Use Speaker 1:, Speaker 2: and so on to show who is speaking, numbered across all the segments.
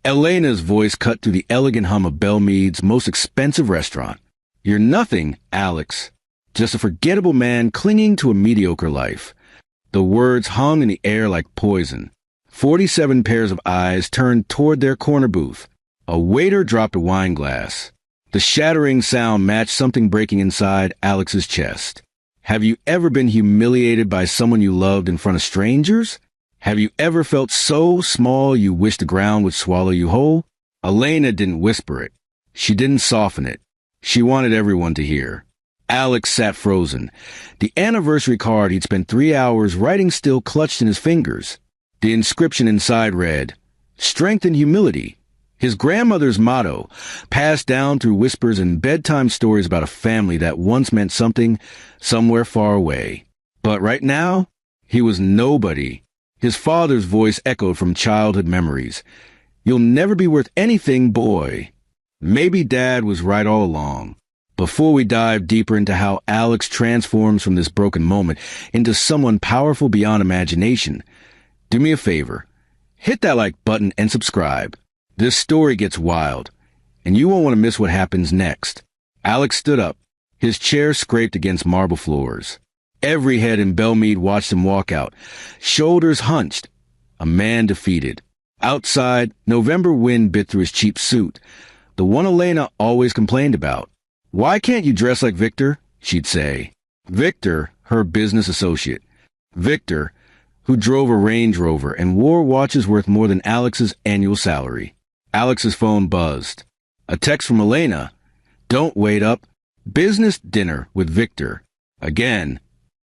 Speaker 1: Elena's voice cut through the elegant hum of Belmead's most expensive restaurant. "You're nothing, Alex. Just a forgettable man clinging to a mediocre life." The words hung in the air like poison. 47 pairs of eyes turned toward their corner booth. A waiter dropped a wine glass. The shattering sound matched something breaking inside Alex's chest. Have you ever been humiliated by someone you loved in front of strangers? Have you ever felt so small you wish the ground would swallow you whole? Elena didn't whisper it. She didn't soften it. She wanted everyone to hear. Alex sat frozen. The anniversary card he'd spent 3 hours writing still clutched in his fingers. The inscription inside read, "Strength and Humility." His grandmother's motto, passed down through whispers and bedtime stories about a family that once meant something somewhere far away. But right now, he was nobody. His father's voice echoed from childhood memories. "You'll never be worth anything, boy." Maybe Dad was right all along. Before we dive deeper into how Alex transforms from this broken moment into someone powerful beyond imagination, do me a favor. Hit that like button and subscribe. This story gets wild, and you won't want to miss what happens next. Alex stood up. His chair scraped against marble floors. Every head in Belmead watched him walk out, shoulders hunched, a man defeated. Outside, November wind bit through his cheap suit, the one Elena always complained about. "Why can't you dress like Victor?" she'd say. Victor, her business associate. Victor, who drove a Range Rover and wore watches worth more than Alex's annual salary. Alex's phone buzzed. A text from Elena. "Don't wait up. Business dinner with Victor." Again.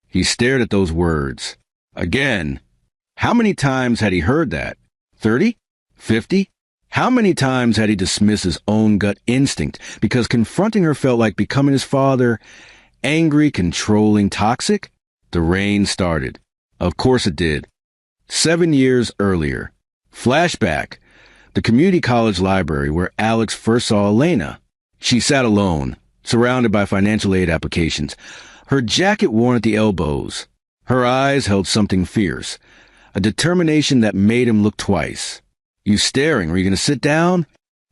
Speaker 1: He stared at those words. Again. How many times had he heard that? 30? 50? How many times had he dismissed his own gut instinct because confronting her felt like becoming his father, angry, controlling, toxic? The rain started. Of course it did. 7 years earlier. Flashback. The community college library where Alex first saw Elena. She sat alone, surrounded by financial aid applications, her jacket worn at the elbows. Her eyes held something fierce, a determination that made him look twice. "You staring? Are you going to sit down?"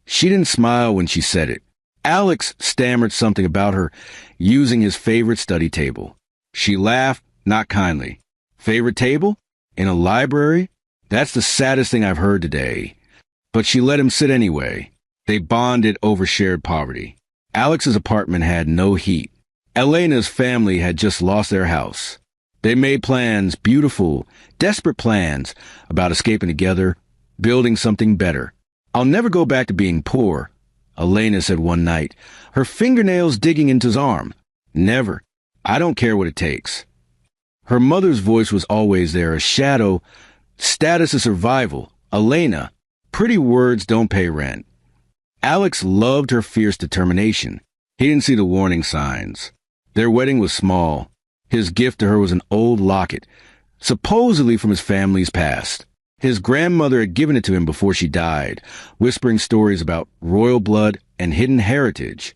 Speaker 1: She didn't smile when she said it. Alex stammered something about her using his favorite study table. She laughed, not kindly. "Favorite table? In a library? That's the saddest thing I've heard today." But she let him sit anyway. They bonded over shared poverty. Alex's apartment had no heat. Elena's family had just lost their house. They made plans, beautiful, desperate plans, about escaping together, building something better. "I'll never go back to being poor," Elena said one night, her fingernails digging into his arm. "Never. I don't care what it takes." Her mother's voice was always there, a shadow. "Status is survival. Elena, pretty words don't pay rent." Alex loved her fierce determination. He didn't see the warning signs. Their wedding was small. His gift to her was an old locket, supposedly from his family's past. His grandmother had given it to him before she died, whispering stories about royal blood and hidden heritage.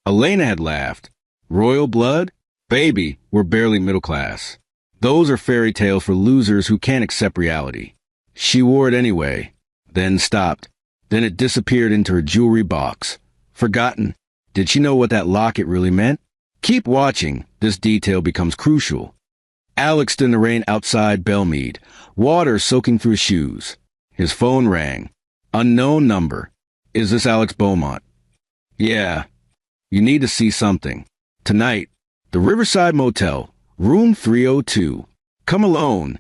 Speaker 1: Elena had laughed. "Royal blood? Baby, we're barely middle class. Those are fairy tales for losers who can't accept reality." She wore it anyway, then stopped. Then it disappeared into her jewelry box. Forgotten. Did she know what that locket really meant? Keep watching. This detail becomes crucial. Alex stood in the rain outside Belmead, water soaking through his shoes. His phone rang. Unknown number. "Is this Alex Beaumont?" "Yeah. You need to see something. Tonight. The Riverside Motel, room 302. Come alone."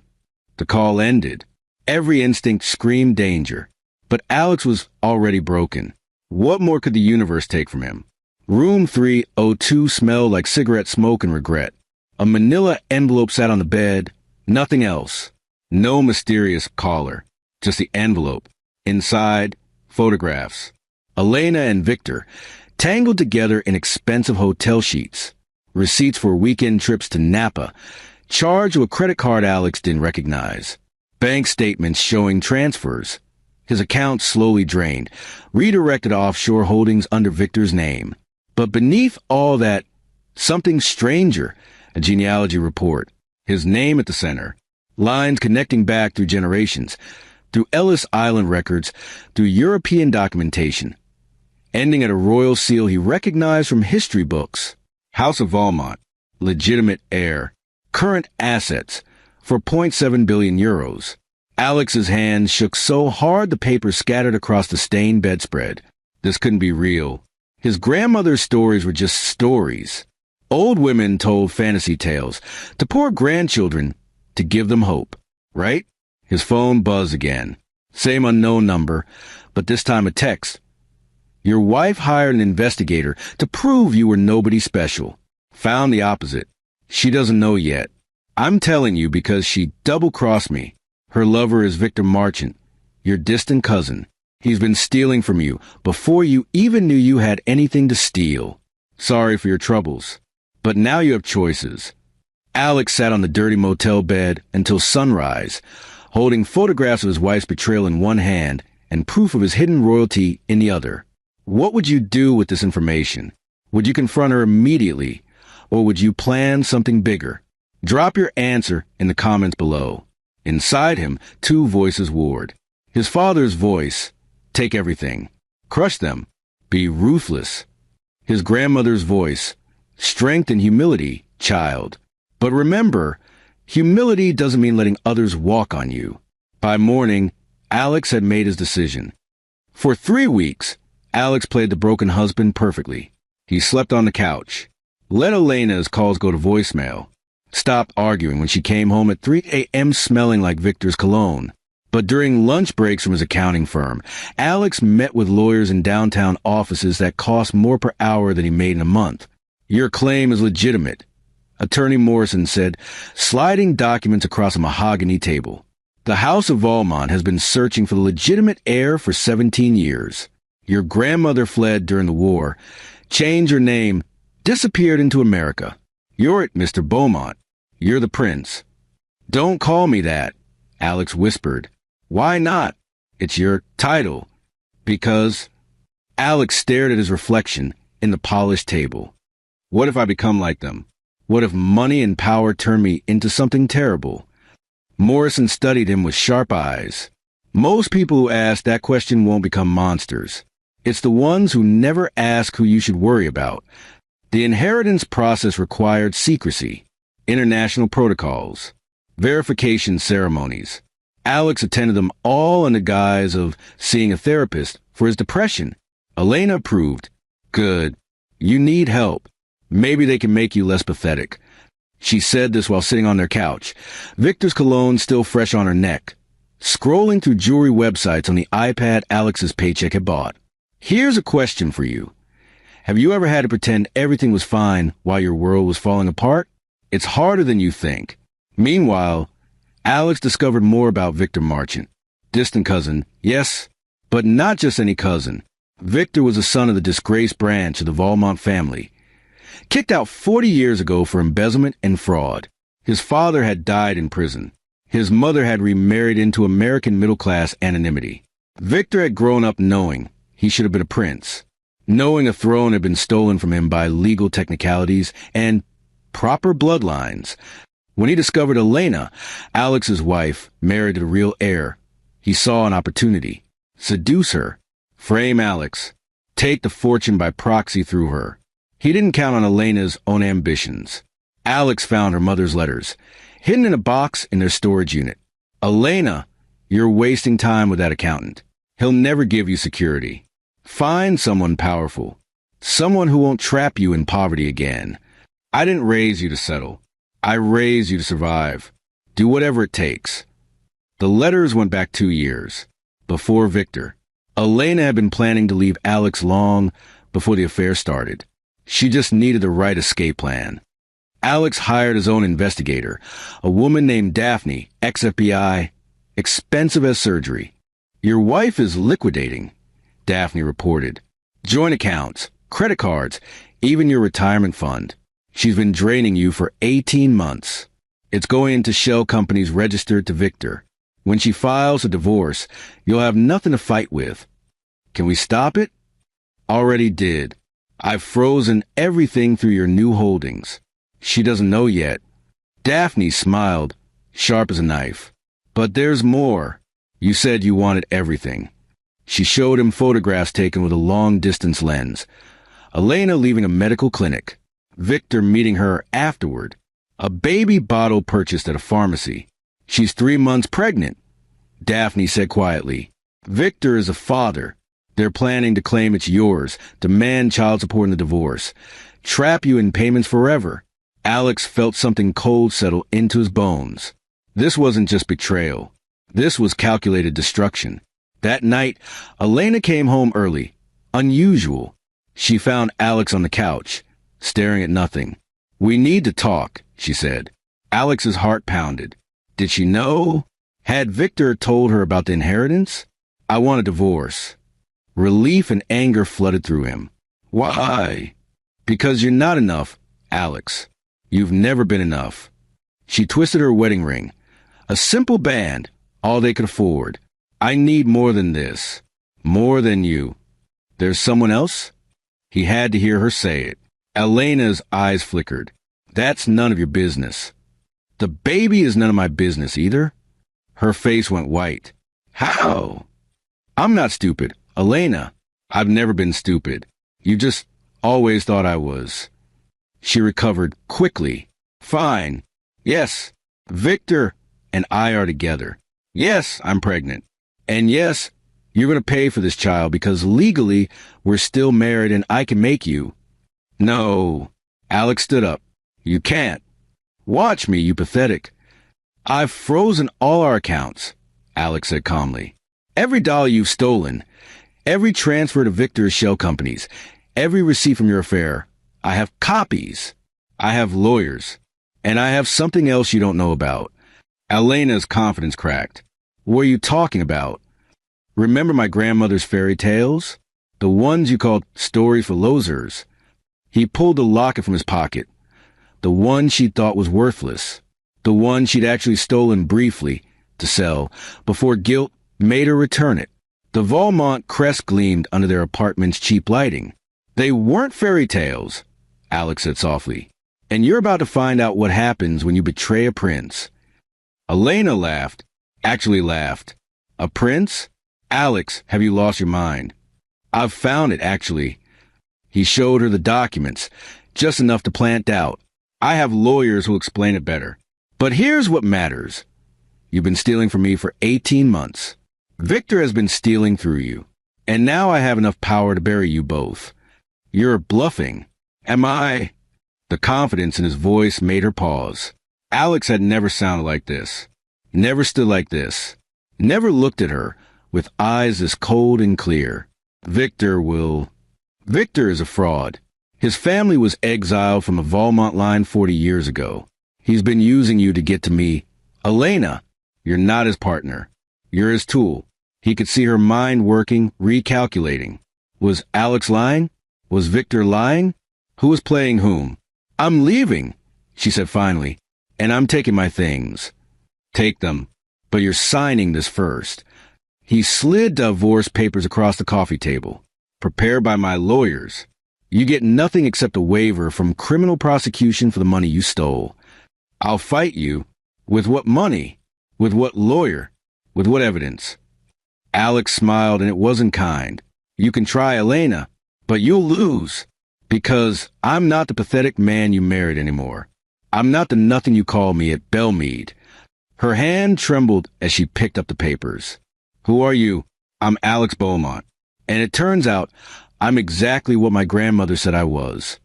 Speaker 1: The call ended. Every instinct screamed danger. But Alex was already broken. What more could the universe take from him? Room 302 smelled like cigarette smoke and regret. A manila envelope sat on the bed. Nothing else. No mysterious caller. Just the envelope. Inside, photographs. Elena and Victor, tangled together in expensive hotel sheets. Receipts for weekend trips to Napa. Charged with a credit card Alex didn't recognize. Bank statements showing transfers. His account slowly drained, redirected offshore holdings under Victor's name. But beneath all that, something stranger, a genealogy report. His name at the center. Lines connecting back through generations. through Ellis Island records, through European documentation, ending at a royal seal he recognized from history books. House of Valmont, legitimate heir, current assets, for €0.7 billion. Alex's hand shook so hard the paper scattered across the stained bedspread. This couldn't be real. His grandmother's stories were just stories. Old women told fantasy tales to poor grandchildren to give them hope, right? His phone buzzed again. Same unknown number, but this time a text. Your wife hired an investigator to prove you were nobody special. Found the opposite. She doesn't know yet. I'm telling you because she double-crossed me. Her lover is Victor Marchant, your distant cousin. He's been stealing from you before you even knew you had anything to steal. Sorry for your troubles. But now you have choices. Alex sat on the dirty motel bed until sunrise, holding photographs of his wife's betrayal in one hand and proof of his hidden royalty in the other. What would you do with this information? Would you confront her immediately, or would you plan something bigger? Drop your answer in the comments below. Inside him, two voices warred. His father's voice, take everything. Crush them. Be ruthless. His grandmother's voice, strength and humility, child. But remember, humility doesn't mean letting others walk on you. By morning, Alex had made his decision. For 3 weeks, Alex played the broken husband perfectly. He slept on the couch. Let Elena's calls go to voicemail. Stopped arguing when she came home at 3 a.m. smelling like Victor's cologne. But during lunch breaks from his accounting firm, Alex met with lawyers in downtown offices that cost more per hour than he made in a month. Your claim is legitimate, Attorney Morrison said, sliding documents across a mahogany table. The House of Valmont has been searching for the legitimate heir for 17 years. Your grandmother fled during the war, changed her name, disappeared into America. You're it, Mr. Beaumont. You're the prince. Don't call me that, Alex whispered. Why not? It's your title. Because Alex stared at his reflection in the polished table. What if I become like them? What if money and power turn me into something terrible? Morrison studied him with sharp eyes. Most people who ask that question won't become monsters. It's the ones who never ask who you should worry about. The inheritance process required secrecy, international protocols, verification ceremonies. Alex attended them all in the guise of seeing a therapist for his depression. Elena approved. Good. You need help. Maybe they can make you less pathetic. She said this while sitting on their couch, Victor's cologne still fresh on her neck, scrolling through jewelry websites on the iPad Alex's paycheck had bought. Here's a question for you. Have you ever had to pretend everything was fine while your world was falling apart? It's harder than you think. Meanwhile, Alex discovered more about Victor Marchant. Distant cousin, yes, but not just any cousin. Victor was a son of the disgraced branch of the Valmont family, kicked out 40 years ago for embezzlement and fraud. His father had died in prison. His mother had remarried into American middle-class anonymity. Victor had grown up knowing he should have been a prince, knowing a throne had been stolen from him by legal technicalities and proper bloodlines. When he discovered Elena, Alex's wife, married to the real heir, he saw an opportunity. Seduce her, frame Alex, take the fortune by proxy through her. He didn't count on Elena's own ambitions. Alex found her mother's letters, hidden in a box in their storage unit. Elena, you're wasting time with that accountant. He'll never give you security. Find someone powerful, someone who won't trap you in poverty again. I didn't raise you to settle. I raised you to survive. Do whatever it takes. The letters went back 2 years, before Victor. Elena had been planning to leave Alex long before the affair started. She just needed the right escape plan. Alex hired his own investigator, a woman named Daphne, ex-FBI, expensive as surgery. Your wife is liquidating, Daphne reported. Joint accounts, credit cards, even your retirement fund. She's been draining you for 18 months. It's going into shell companies registered to Victor. When she files a divorce, you'll have nothing to fight with. Can we stop it? Already did. I've frozen everything through your new holdings. She doesn't know yet. Daphne smiled, sharp as a knife. But there's more. You said you wanted everything. She showed him photographs taken with a long-distance lens. Elena leaving a medical clinic. Victor meeting her afterward. A baby bottle purchased at a pharmacy. She's 3 months pregnant. Daphne said quietly. Victor is a father. They're planning to claim it's yours, demand child support in the divorce, trap you in payments forever. Alex felt something cold settle into his bones. This wasn't just betrayal. This was calculated destruction. That night, Elena came home early. Unusual. She found Alex on the couch, staring at nothing. We need to talk, she said. Alex's heart pounded. Did she know? Had Victor told her about the inheritance? I want a divorce. Relief and anger flooded through him. Why? Because you're not enough, Alex. You've never been enough. She twisted her wedding ring. A simple band, all they could afford. I need more than this. More than you. There's someone else? He had to hear her say it. Elena's eyes flickered. That's none of your business. The baby is none of my business either. Her face went white. How? I'm not stupid. Elena, I've never been stupid. You just always thought I was. She recovered quickly. Fine. Yes, Victor and I are together. Yes, I'm pregnant. And yes, you're going to pay for this child because legally we're still married and I can make you. No. Alex stood up. You can't. Watch me, you pathetic. I've frozen all our accounts, Alex said calmly. Every dollar you've stolen, every transfer to Victor's shell companies, every receipt from your affair. I have copies. I have lawyers. And I have something else you don't know about. Elena's confidence cracked. What are you talking about? Remember my grandmother's fairy tales? The ones you called stories for losers. He pulled the locket from his pocket. The one she thought was worthless. The one she'd actually stolen briefly to sell before guilt made her return it. The Valmont crest gleamed under their apartment's cheap lighting. They weren't fairy tales, Alex said softly. And you're about to find out what happens when you betray a prince. Elena laughed. Actually laughed. A prince? Alex, have you lost your mind? I've found it, actually. He showed her the documents, just enough to plant doubt. I have lawyers who'll explain it better. But here's what matters. You've been stealing from me for 18 months. Victor has been stealing through you. And now I have enough power to bury you both. You're bluffing. Am I? The confidence in his voice made her pause. Alex had never sounded like this. Never stood like this. Never looked at her with eyes as cold and clear. Victor is a fraud. His family was exiled from the Valmont line 40 years ago. He's been using you to get to me. Elena, you're not his partner. You're his tool. He could see her mind working, recalculating. Was Alex lying? Was Victor lying? Who was playing whom? I'm leaving, she said finally, and I'm taking my things. Take them, but you're signing this first. He slid divorce papers across the coffee table. Prepared by my lawyers. You get nothing except a waiver from criminal prosecution for the money you stole. I'll fight you. With what money? With what lawyer? With what evidence? Alex smiled, and it wasn't kind. You can try Elena, but you'll lose. Because I'm not the pathetic man you married anymore. I'm not the nothing you called me at Belmead. Her hand trembled as she picked up the papers. Who are you? I'm Alex Beaumont. And it turns out I'm exactly what my grandmother said I was.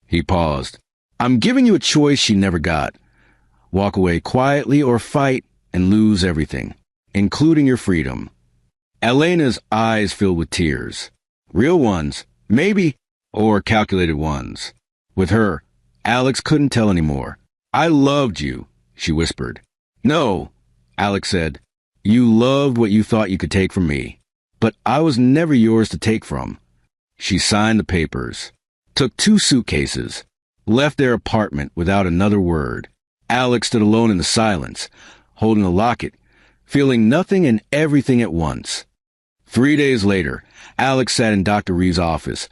Speaker 1: He paused. I'm giving you a choice she never got. Walk away quietly or fight and lose everything, including your freedom. Elena's eyes filled with tears. Real ones, maybe, or calculated ones. With her, Alex couldn't tell anymore. I loved you, she whispered. No, Alex said. You loved what you thought you could take from me. But I was never yours to take from. She signed the papers, took 2 suitcases, left their apartment without another word. Alex stood alone in the silence, holding the locket, feeling nothing and everything at once. 3 days later, Alex sat in Dr. Reeves' office,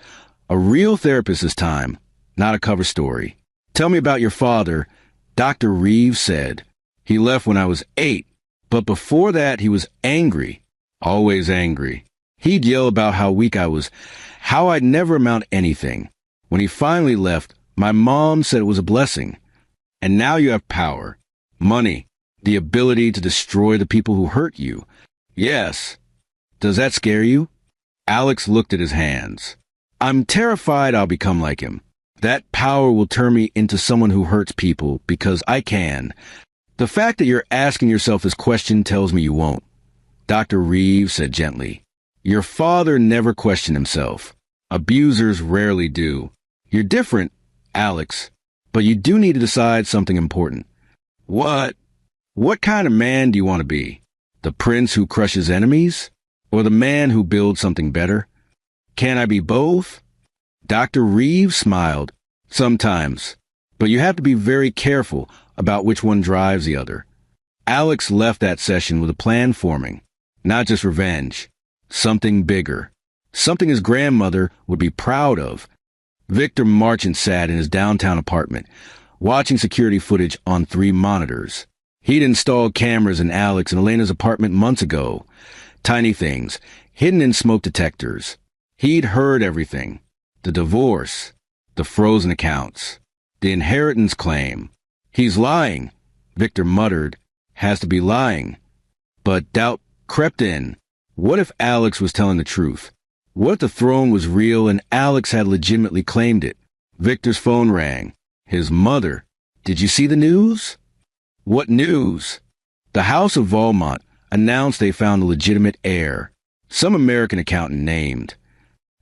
Speaker 1: a real therapist this time, not a cover story. Tell me about your father, Dr. Reeves said. He left when I was 8. But before that, he was angry. Always angry. He'd yell about how weak I was, how I'd never amount to anything. When he finally left, my mom said it was a blessing. And now you have power, money, the ability to destroy the people who hurt you. Yes. Does that scare you? Alex looked at his hands. I'm terrified I'll become like him. That power will turn me into someone who hurts people because I can. The fact that you're asking yourself this question tells me you won't. Dr. Reeves said gently. Your father never questioned himself. Abusers rarely do. You're different, Alex, but you do need to decide something important. What? What kind of man do you want to be? The prince who crushes enemies? Or the man who builds something better? Can I be both? Dr. Reeves smiled. Sometimes. But you have to be very careful about which one drives the other. Alex left that session with a plan forming. Not just revenge. Something bigger. Something his grandmother would be proud of. Victor Marchant sat in his downtown apartment, watching security footage on 3 monitors. He'd installed cameras in Alex and Elena's apartment months ago. Tiny things, hidden in smoke detectors. He'd heard everything. The divorce, the frozen accounts, the inheritance claim. He's lying, Victor muttered. Has to be lying. But doubt crept in. What if Alex was telling the truth? What if the throne was real and Alex had legitimately claimed it? Victor's phone rang. His mother. Did you see the news? What news? The House of Valmont announced they found a legitimate heir. Some American accountant named.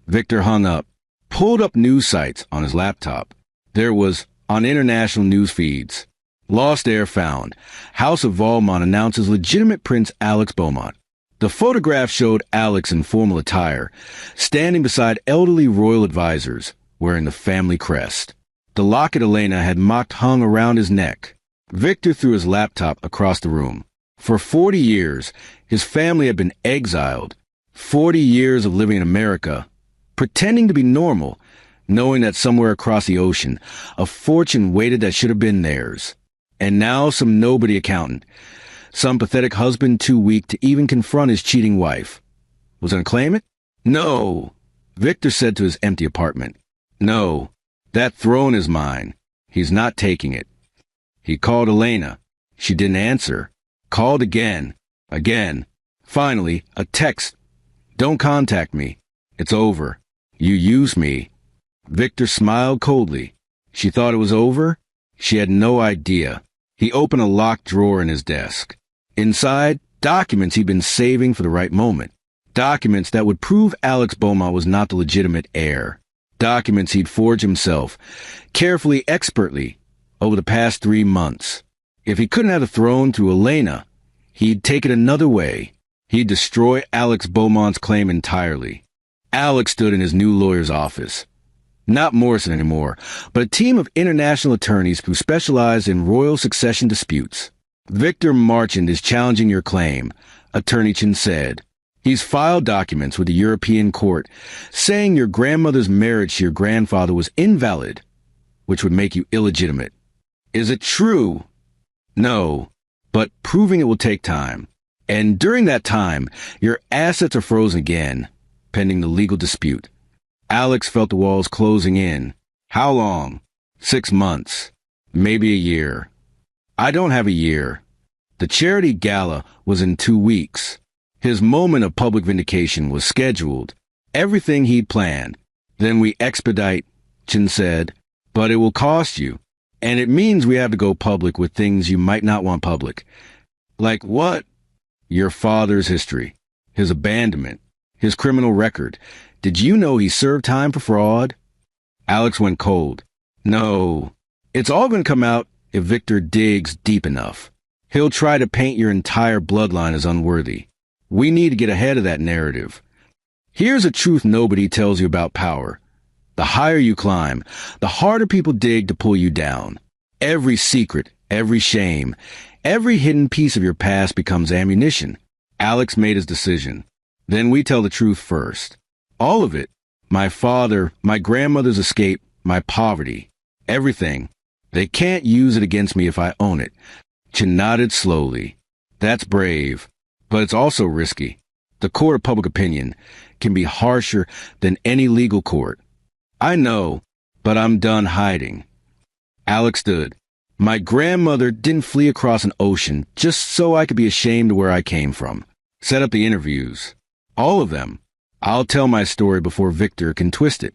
Speaker 1: Victor hung up, pulled up news sites on his laptop. There was, on international news feeds, lost heir found. House of Valmont announces legitimate Prince Alex Beaumont. The photograph showed Alex in formal attire, standing beside elderly royal advisors, wearing the family crest. The locket Elena had mocked hung around his neck. Victor threw his laptop across the room. For 40 years, his family had been exiled. 40 years of living in America, pretending to be normal, knowing that somewhere across the ocean, a fortune waited that should have been theirs. And now some nobody accountant, some pathetic husband too weak to even confront his cheating wife, was going to claim it? No, Victor said to his empty apartment. No, that throne is mine. He's not taking it. He called Elena. She didn't answer. Called again. Again. Finally, a text. Don't contact me. It's over. You used me. Victor smiled coldly. She thought it was over? She had no idea. He opened a locked drawer in his desk. Inside, documents he'd been saving for the right moment. Documents that would prove Alex Beaumont was not the legitimate heir. Documents he'd forged himself, carefully, expertly, over the past 3 months. If he couldn't have the throne through Elena, he'd take it another way. He'd destroy Alex Beaumont's claim entirely. Alex stood in his new lawyer's office. Not Morrison anymore, but a team of international attorneys who specialize in royal succession disputes. Victor Marchant is challenging your claim, Attorney Chin said. He's filed documents with the European court saying your grandmother's marriage to your grandfather was invalid, which would make you illegitimate. Is it true? No, but proving it will take time. And during that time, your assets are frozen again, pending the legal dispute. Alex felt the walls closing in. How long? 6 months. Maybe a year. I don't have a year. The charity gala was in 2 weeks. His moment of public vindication was scheduled. Everything he'd planned. Then we expedite, Chin said. But it will cost you. And it means we have to go public with things you might not want public. Like what? Your father's history. His abandonment. His criminal record. Did you know he served time for fraud? Alex went cold. No. It's all going to come out if Victor digs deep enough. He'll try to paint your entire bloodline as unworthy. We need to get ahead of that narrative. Here's a truth nobody tells you about power. The higher you climb, the harder people dig to pull you down. Every secret, every shame, every hidden piece of your past becomes ammunition. Alex made his decision. Then we tell the truth first. All of it. My father, my grandmother's escape, my poverty. Everything. They can't use it against me if I own it. Chin nodded slowly. That's brave, but it's also risky. The court of public opinion can be harsher than any legal court. I know, but I'm done hiding. Alex stood. My grandmother didn't flee across an ocean just so I could be ashamed of where I came from. Set up the interviews. All of them. I'll tell my story before Victor can twist it.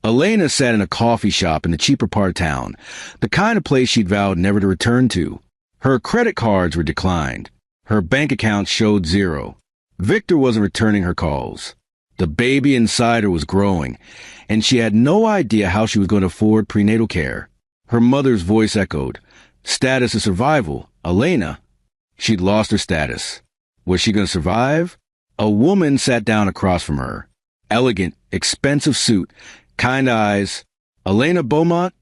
Speaker 1: Elena sat in a coffee shop in the cheaper part of town, the kind of place she'd vowed never to return to. Her credit cards were declined. Her bank account showed zero. Victor wasn't returning her calls. The baby inside her was growing, and she had no idea how she was going to afford prenatal care. Her mother's voice echoed. Status of survival. Elena. She'd lost her status. Was she going to survive? A woman sat down across from her. Elegant, expensive suit, kind eyes. Elena Beaumont?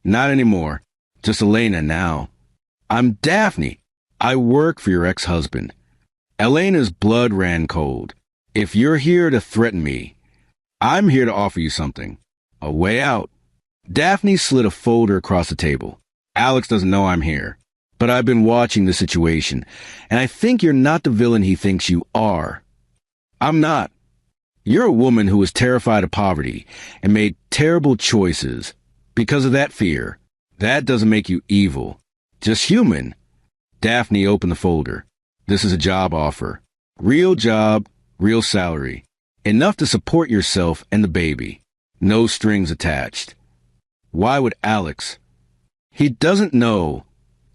Speaker 1: Not anymore. Just Elena now. I'm Daphne. I work for your ex-husband. Elena's blood ran cold. If you're here to threaten me, I'm here to offer you something. A way out. Daphne slid a folder across the table. Alex doesn't know I'm here, but I've been watching the situation, and I think you're not the villain he thinks you are. I'm not. You're a woman who was terrified of poverty and made terrible choices because of that fear. That doesn't make you evil, just human. Daphne opened the folder. This is a job offer. Real job, real salary. Enough to support yourself and the baby. No strings attached. Why would Alex? He doesn't know,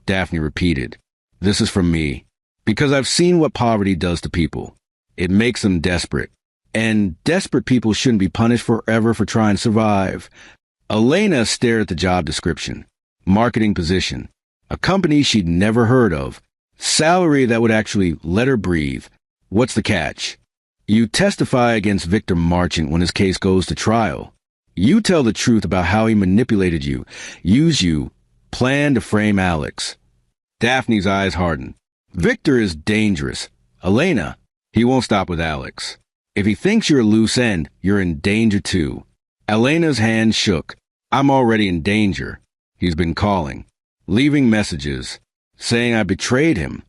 Speaker 1: Daphne repeated. This is from me. Because I've seen what poverty does to people. It makes them desperate. And desperate people shouldn't be punished forever for trying to survive. Elena stared at the job description. Marketing position. A company she'd never heard of. Salary that would actually let her breathe. What's the catch? You testify against Victor Marchant when his case goes to trial. You tell the truth about how he manipulated you, used you, planned to frame Alex. Daphne's eyes hardened. Victor is dangerous. Elena, he won't stop with Alex. If he thinks you're a loose end, you're in danger too. Elena's hand shook. I'm already in danger. He's been calling, leaving messages, saying I betrayed him.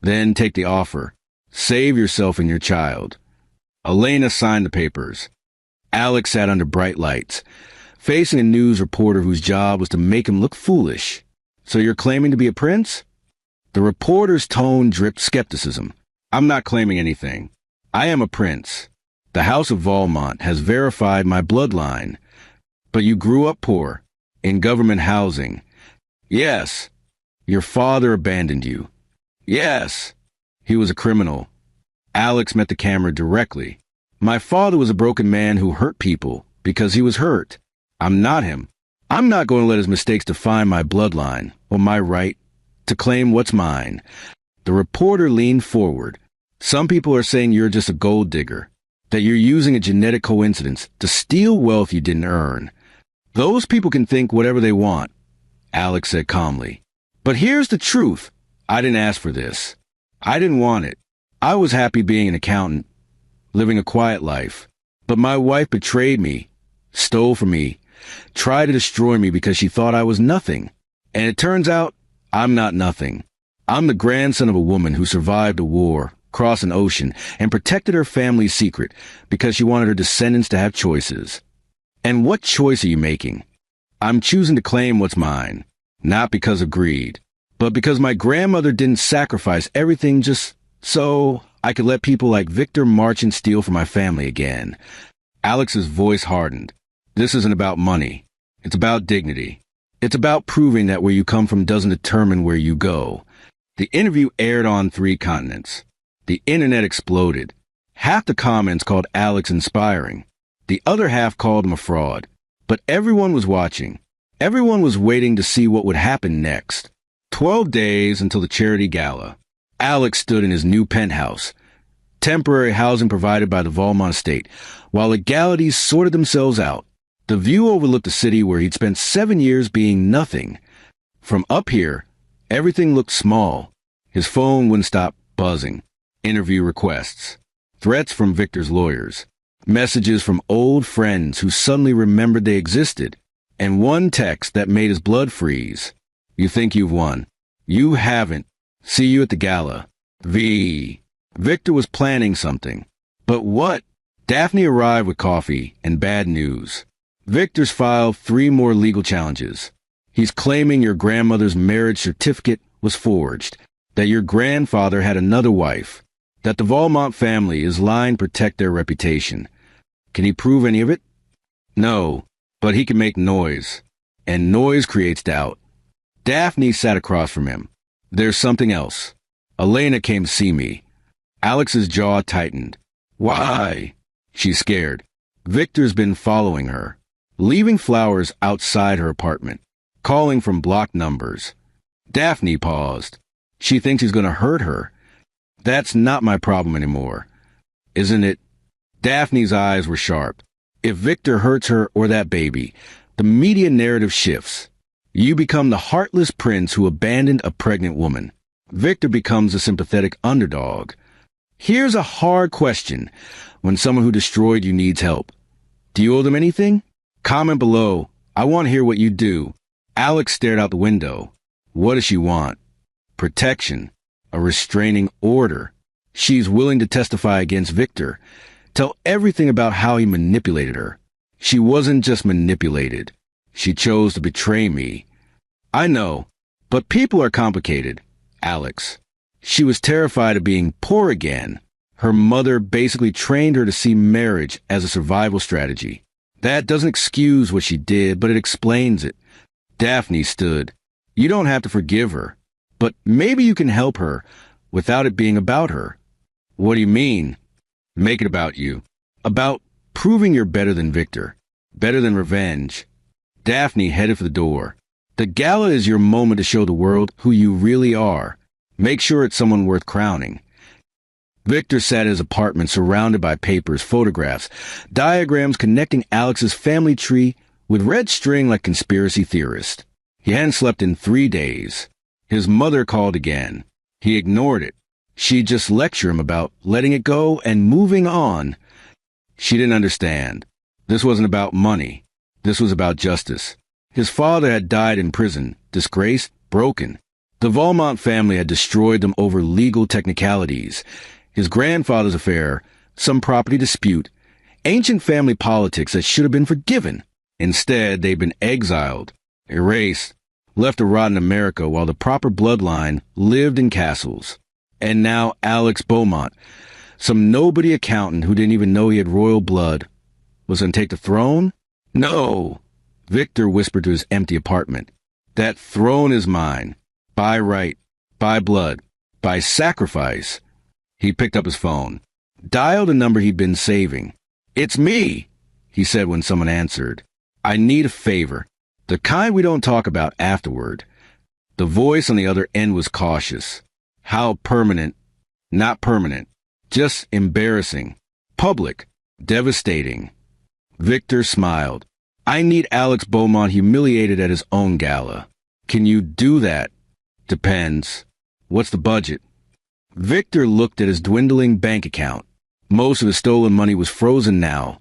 Speaker 1: Then take the offer. Save yourself and your child. Elena signed the papers. Alex sat under bright lights, facing a news reporter whose job was to make him look foolish. So you're claiming to be a prince? The reporter's tone dripped skepticism. I'm not claiming anything. I am a prince. The House of Valmont has verified my bloodline. But you grew up poor, in government housing. Yes. Your father abandoned you. Yes. He was a criminal. Alex met the camera directly. My father was a broken man who hurt people because he was hurt. I'm not him. I'm not going to let his mistakes define my bloodline or my right to claim what's mine. The reporter leaned forward. Some people are saying you're just a gold digger, that you're using a genetic coincidence to steal wealth you didn't earn. Those people can think whatever they want, Alex said calmly. But here's the truth. I didn't ask for this. I didn't want it. I was happy being an accountant, living a quiet life. But my wife betrayed me, stole from me, tried to destroy me because she thought I was nothing. And it turns out I'm not nothing. I'm the grandson of a woman who survived a war, crossed an ocean, and protected her family's secret because she wanted her descendants to have choices. And what choice are you making? I'm choosing to claim what's mine, not because of greed, but because my grandmother didn't sacrifice everything just so I could let people like Victor Marchant steal from my family again. Alex's voice hardened. This isn't about money. It's about dignity. It's about proving that where you come from doesn't determine where you go. The interview aired on 3 continents. The internet exploded. Half the comments called Alex inspiring. The other half called him a fraud. But everyone was watching. Everyone was waiting to see what would happen next. 12 days until the charity gala. Alex stood in his new penthouse, temporary housing provided by the Valmont estate, while legalities sorted themselves out. The view overlooked the city where he'd spent 7 years being nothing. From up here, everything looked small. His phone wouldn't stop buzzing. Interview requests. Threats from Victor's lawyers. Messages from old friends who suddenly remembered they existed. And one text that made his blood freeze. You think you've won. You haven't. See you at the gala. V. Victor was planning something. But what? Daphne arrived with coffee and bad news. Victor's filed 3 more legal challenges. He's claiming your grandmother's marriage certificate was forged, that your grandfather had another wife, that the Valmont family is lying to protect their reputation. Can he prove any of it? No, but he can make noise. And noise creates doubt. Daphne sat across from him. There's something else. Elena came to see me. Alex's jaw tightened. Why? She's scared. Victor's been following her, leaving flowers outside her apartment, calling from blocked numbers. Daphne paused. She thinks he's going to hurt her. That's not my problem anymore. Isn't it? Daphne's eyes were sharp. If Victor hurts her or that baby, the media narrative shifts. You become the heartless prince who abandoned a pregnant woman. Victor becomes a sympathetic underdog. Here's a hard question when someone who destroyed you needs help. Do you owe them anything? Comment below. I want to hear what you do. Alex stared out the window. What does she want? Protection. A restraining order. She's willing to testify against Victor. Tell everything about how he manipulated her. She wasn't just manipulated. She chose to betray me. I know, but people are complicated. Alex. She was terrified of being poor again. Her mother basically trained her to see marriage as a survival strategy. That doesn't excuse what she did, but it explains it. Daphne stood. You don't have to forgive her, but maybe you can help her without it being about her. What do you mean? Make it about you. About proving you're better than Victor. Better than revenge. Daphne headed for the door. The gala is your moment to show the world who you really are. Make sure it's someone worth crowning. Victor sat in his apartment surrounded by papers, photographs, diagrams connecting Alex's family tree with red string like conspiracy theorist. He hadn't slept in 3 days. His mother called again. He ignored it. She'd just lecture him about letting it go and moving on. She didn't understand. This wasn't about money. This was about justice. His father had died in prison, disgraced, broken. The Valmont family had destroyed them over legal technicalities. His grandfather's affair, some property dispute, ancient family politics that should have been forgiven. Instead, they'd been exiled, erased, left to rot in America while the proper bloodline lived in castles. And now Alex Beaumont, some nobody accountant who didn't even know he had royal blood, was going to take the throne? No, Victor whispered to his empty apartment. That throne is mine. By right, by blood, by sacrifice. He picked up his phone, dialed a number he'd been saving. It's me, he said when someone answered. I need a favor, the kind we don't talk about afterward. The voice on the other end was cautious. How permanent? Not permanent. Just embarrassing. Public. Devastating. Victor smiled. I need Alex Beaumont humiliated at his own gala. Can you do that? Depends. What's the budget? Victor looked at his dwindling bank account. Most of his stolen money was frozen now,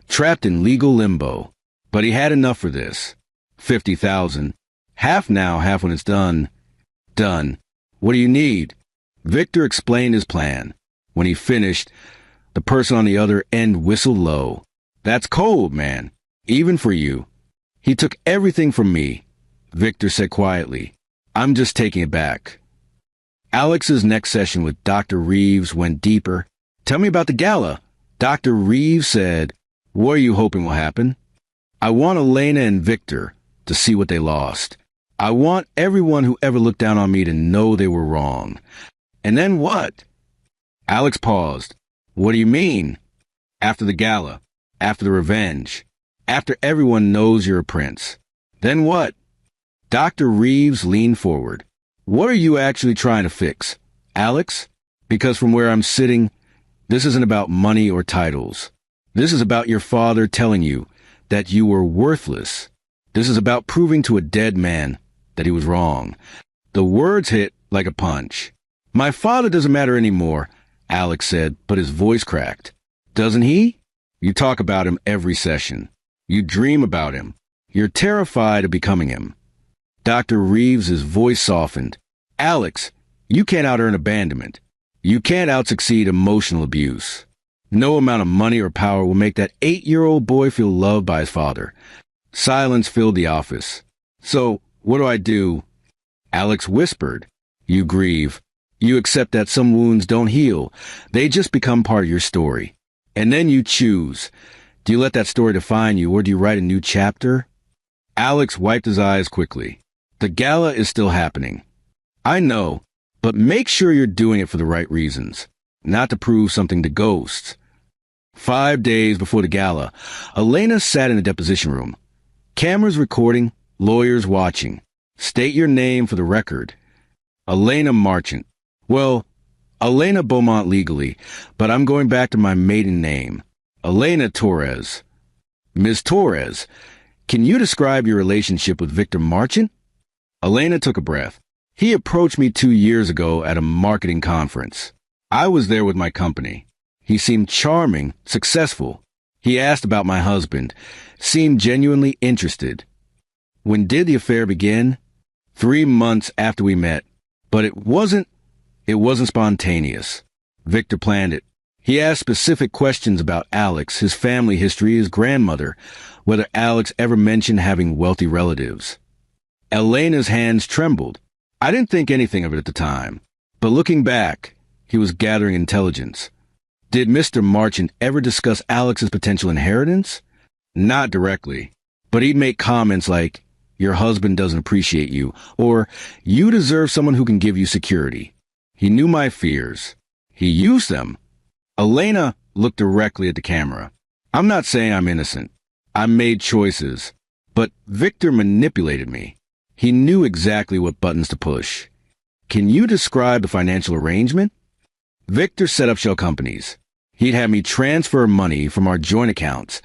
Speaker 1: trapped in legal limbo. But he had enough for this. 50,000. Half now, half when it's done. Done. What do you need? Victor explained his plan. When he finished, the person on the other end whistled low. That's cold, man. Even for you. He took everything from me. Victor said quietly. I'm just taking it back. Alex's next session with Dr. Reeves went deeper. Tell me about the gala. Dr. Reeves said, what are you hoping will happen? I want Elena and Victor to see what they lost. I want everyone who ever looked down on me to know they were wrong. And then what? Alex paused. What do you mean? After the gala, after the revenge, after everyone knows you're a prince. Then what? Dr. Reeves leaned forward. What are you actually trying to fix, Alex? Because from where I'm sitting, this isn't about money or titles. This is about your father telling you that you were worthless. This is about proving to a dead man that he was wrong. The words hit like a punch. My father doesn't matter anymore, Alex said, but his voice cracked. Doesn't he? You talk about him every session. You dream about him. You're terrified of becoming him. Dr. Reeves's voice softened. Alex, You can't out-earn abandonment. You can't out-succeed emotional abuse. No amount of money or power will make that 8-year-old boy feel loved by his father. Silence filled the office. So, what do I do? Alex whispered. You grieve. You accept that some wounds don't heal. They just become part of your story. And then you choose. Do you let that story define you, or do you write a new chapter? Alex wiped his eyes quickly. The gala is still happening. I know, but make sure you're doing it for the right reasons, not to prove something to ghosts. 5 days before the gala, Elena sat in the deposition room. Cameras recording, lawyers watching. State your name for the record. Elena Marchant. Well, Elena Beaumont legally, but I'm going back to my maiden name. Elena Torres. Ms. Torres, can you describe your relationship with Victor Marchant? Elena took a breath. He approached me 2 years ago at a marketing conference. I was there with my company. He seemed charming, successful. He asked about my husband, seemed genuinely interested. When did the affair begin? 3 months after we met. But it wasn't spontaneous. Victor planned it. He asked specific questions about Alex, his family history, his grandmother, whether Alex ever mentioned having wealthy relatives. Elena's hands trembled. I didn't think anything of it at the time. But looking back, he was gathering intelligence. Did Mr. Marchant ever discuss Alex's potential inheritance? Not directly. But he'd make comments like, your husband doesn't appreciate you, or you deserve someone who can give you security. He knew my fears. He used them. Elena looked directly at the camera. I'm not saying I'm innocent. I made choices. But Victor manipulated me. He knew exactly what buttons to push. Can you describe the financial arrangement? Victor set up shell companies. He'd have me transfer money from our joint accounts,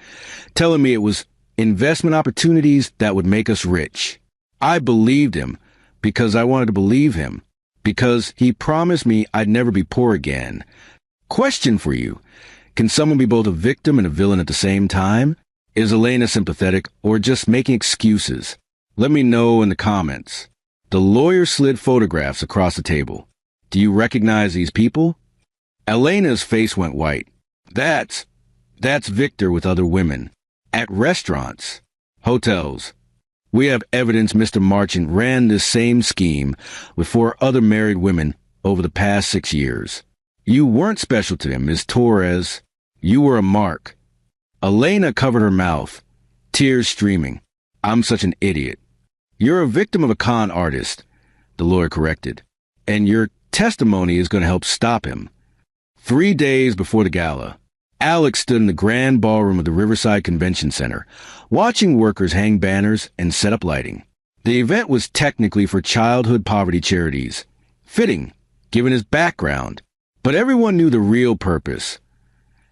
Speaker 1: telling me it was investment opportunities that would make us rich. I believed him because I wanted to believe him, because he promised me I'd never be poor again. Question for you. Can someone be both a victim and a villain at the same time? Is Elena sympathetic or just making excuses? Let me know in the comments. The lawyer slid photographs across the table. Do you recognize these people? Elena's face went white. That's Victor with other women. At restaurants. Hotels. We have evidence Mr. Marchant ran this same scheme with 4 other married women over the past 6 years. You weren't special to him, Ms. Torres. You were a mark. Elena covered her mouth, tears streaming. I'm such an idiot. You're a victim of a con artist, the lawyer corrected, and your testimony is going to help stop him. 3 days before the gala, Alex stood in the grand ballroom of the Riverside Convention Center, watching workers hang banners and set up lighting. The event was technically for childhood poverty charities. Fitting, given his background. But everyone knew the real purpose.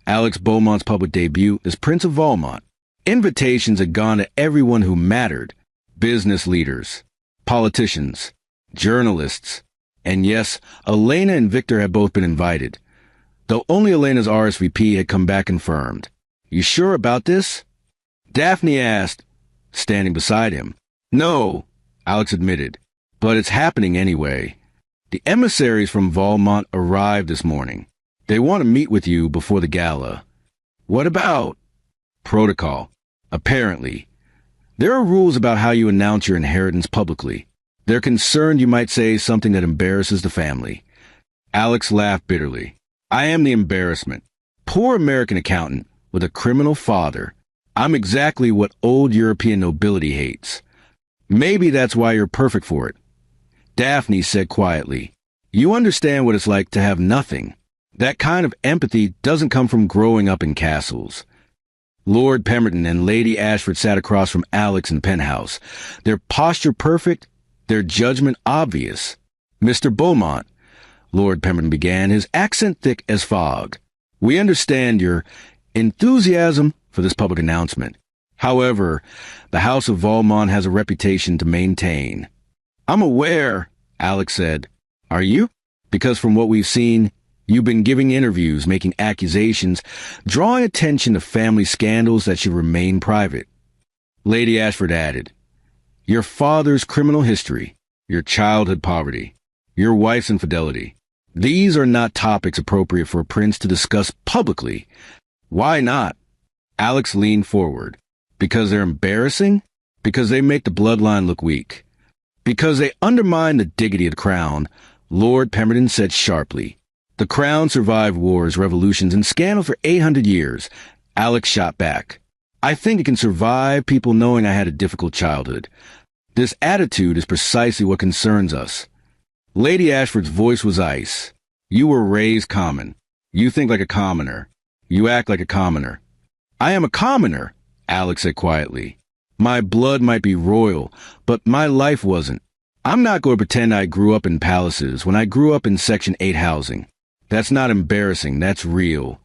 Speaker 1: Alex Beaumont's public debut as Prince of Valmont. Invitations had gone to everyone who mattered. Business leaders, politicians, journalists. And yes, Elena and Victor had both been invited. Though only Elena's RSVP had come back confirmed. You sure about this? Daphne asked, standing beside him. No, Alex admitted, but it's happening anyway. The emissaries from Valmont arrived this morning. They want to meet with you before the gala. What about? Protocol. Apparently. There are rules about how you announce your inheritance publicly. They're concerned you might say something that embarrasses the family. Alex laughed bitterly. I am the embarrassment. Poor American accountant with a criminal father. I'm exactly what old European nobility hates. Maybe that's why you're perfect for it. Daphne said quietly, you understand what it's like to have nothing. That kind of empathy doesn't come from growing up in castles. Lord Pemberton and Lady Ashford sat across from Alex in penthouse, their posture perfect, their judgment obvious. Mr. Beaumont, Lord Pemberton began, his accent thick as fog. We understand your enthusiasm for this public announcement. However, the House of Valmont has a reputation to maintain. I'm aware, Alex said. Are you? Because from what we've seen, you've been giving interviews, making accusations, drawing attention to family scandals that should remain private. Lady Ashford added, your father's criminal history, your childhood poverty, your wife's infidelity. These are not topics appropriate for a prince to discuss publicly. Why not? Alex leaned forward. Because they're embarrassing? Because they make the bloodline look weak. Because they undermine the dignity of the crown, Lord Pemberton said sharply. The crown survived wars, revolutions, and scandal for 800 years. Alex shot back. I think it can survive people knowing I had a difficult childhood. This attitude is precisely what concerns us. Lady Ashford's voice was ice. You were raised common. You think like a commoner. You act like a commoner. I am a commoner, Alex said quietly. My blood might be royal, but my life wasn't. I'm not going to pretend I grew up in palaces when I grew up in Section 8 housing. That's not embarrassing, that's real.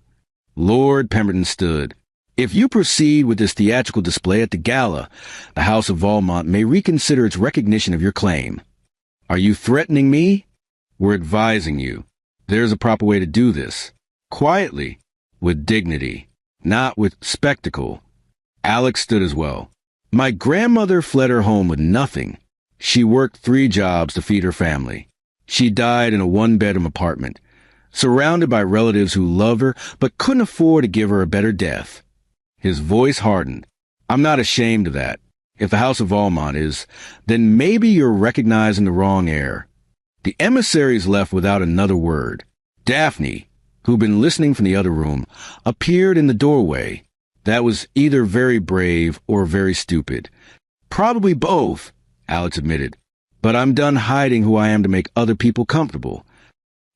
Speaker 1: Lord Pemberton stood. If you proceed with this theatrical display at the gala, the House of Valmont may reconsider its recognition of your claim. Are you threatening me? We're advising you. There's a proper way to do this. Quietly, with dignity, not with spectacle. Alex stood as well. My grandmother fled her home with nothing. She worked 3 jobs to feed her family. She died in a 1-bedroom apartment, surrounded by relatives who loved her but couldn't afford to give her a better death. His voice hardened. I'm not ashamed of that. If the House of Valmont is, then maybe you're recognizing the wrong heir. The emissaries left without another word. Daphne, who'd been listening from the other room, appeared in the doorway. That was either very brave or very stupid. Probably both, Alex admitted. But I'm done hiding who I am to make other people comfortable.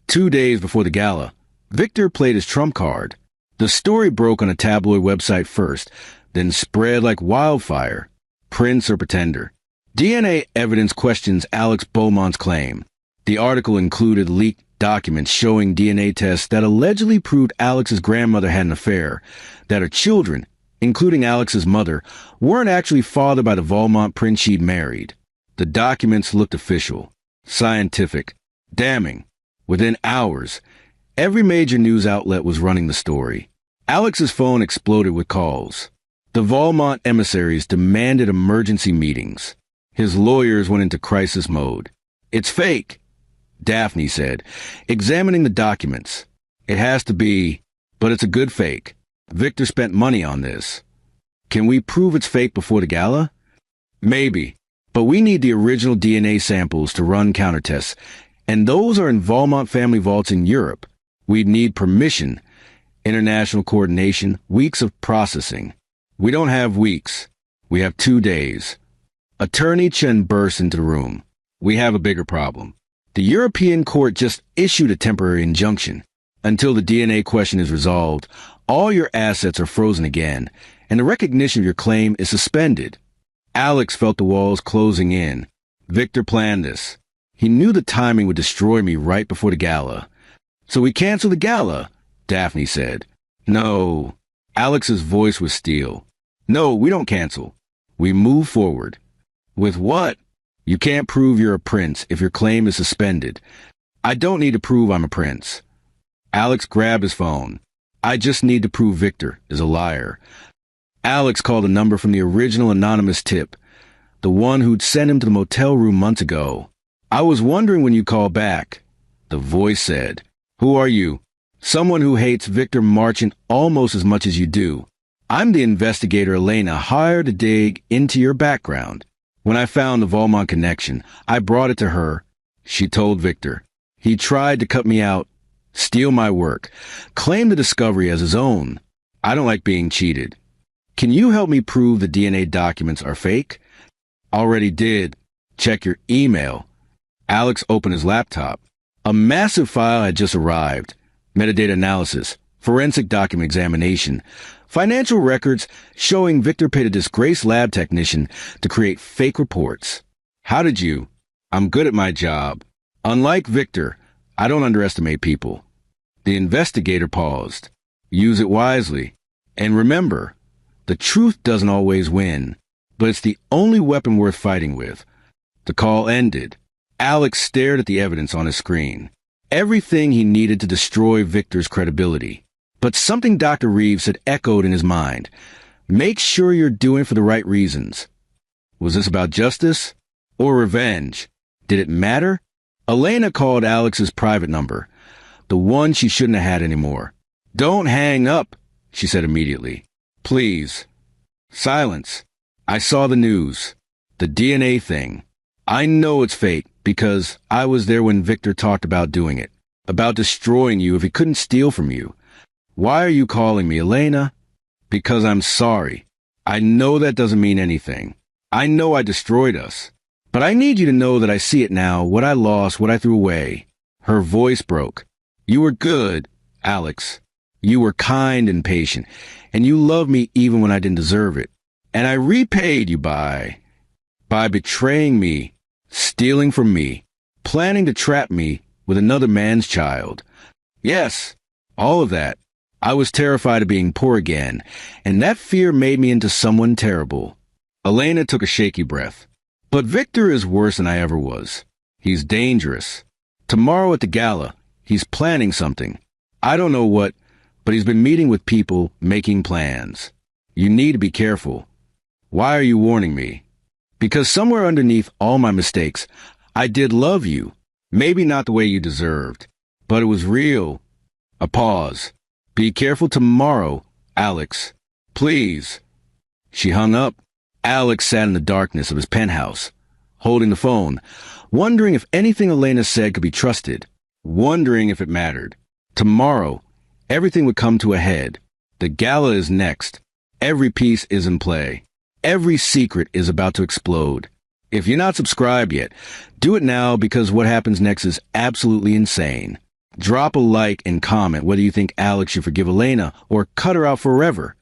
Speaker 1: 2 days before the gala, Victor played his trump card. The story broke on a tabloid website first, then spread like wildfire. Prince or pretender. DNA evidence questions Alex Beaumont's claim. The article included leaked documents showing DNA tests that allegedly proved Alex's grandmother had an affair, that her children, including Alex's mother, weren't actually fathered by the Valmont prince she'd married. The documents looked official, scientific, damning. Within hours, every major news outlet was running the story. Alex's phone exploded with calls. The Valmont emissaries demanded emergency meetings. His lawyers went into crisis mode. It's fake, Daphne said, examining the documents. It has to be, but it's a good fake. Victor spent money on this. Can we prove it's fake before the gala? Maybe, but we need the original DNA samples to run countertests, and those are in Valmont family vaults in Europe. We'd need permission, international coordination, weeks of processing. We don't have weeks. We have 2 days. Attorney Chen burst into the room. We have a bigger problem. The European court just issued a temporary injunction. Until the DNA question is resolved, all your assets are frozen again, and the recognition of your claim is suspended. Alex felt the walls closing in. Victor planned this. He knew the timing would destroy me right before the gala. So we cancel the gala, Daphne said. No. Alex's voice was steel. No, we don't cancel. We move forward. With what? You can't prove you're a prince if your claim is suspended. I don't need to prove I'm a prince. Alex grabbed his phone. I just need to prove Victor is a liar. Alex called a number from the original anonymous tip, the one who'd sent him to the motel room months ago. I was wondering when you called back. The voice said, Who are you? Someone who hates Victor Marchant almost as much as you do. I'm the investigator Elena hired to dig into your background. When I found the Valmont connection, I brought it to her. She told Victor. He tried to cut me out, steal my work, claim the discovery as his own. I don't like being cheated. Can you help me prove the DNA documents are fake? Already did. Check your email. Alex opened his laptop. A massive file had just arrived. Metadata analysis, forensic document examination, financial records showing Victor paid a disgraced lab technician to create fake reports. How did you? I'm good at my job. Unlike Victor, I don't underestimate people. The investigator paused. Use it wisely. And remember, the truth doesn't always win, but it's the only weapon worth fighting with. The call ended. Alex stared at the evidence on his screen. Everything he needed to destroy Victor's credibility. But something Dr. Reeves had echoed in his mind. Make sure you're doing it for the right reasons. Was this about justice or revenge? Did it matter? Elena called Alex's private number, the one she shouldn't have had anymore. "Don't hang up," she said immediately. "Please." Silence. I saw the news. The DNA thing. I know it's fake because I was there when Victor talked about doing it, about destroying you if he couldn't steal from you. "Why are you calling me, Elena?" "Because I'm sorry. I know that doesn't mean anything. I know I destroyed us. But I need you to know that I see it now, what I lost, what I threw away." Her voice broke. "You were good, Alex. You were kind and patient, and you loved me even when I didn't deserve it. And I repaid you by betraying me, stealing from me, planning to trap me with another man's child. Yes, all of that. I was terrified of being poor again, and that fear made me into someone terrible." Elena took a shaky breath. "But Victor is worse than I ever was. He's dangerous. Tomorrow at the gala, he's planning something. I don't know what, but he's been meeting with people, making plans. You need to be careful." "Why are you warning me?" "Because somewhere underneath all my mistakes, I did love you. Maybe not the way you deserved, but it was real." A pause. "Be careful tomorrow, Alex. Please." She hung up. Alex sat in the darkness of his penthouse, holding the phone, wondering if anything Elena said could be trusted, wondering if it mattered. Tomorrow, everything would come to a head. The gala is next. Every piece is in play. Every secret is about to explode. If you're not subscribed yet, do it now because what happens next is absolutely insane. Drop a like and comment whether you think Alex should forgive Elena or cut her out forever.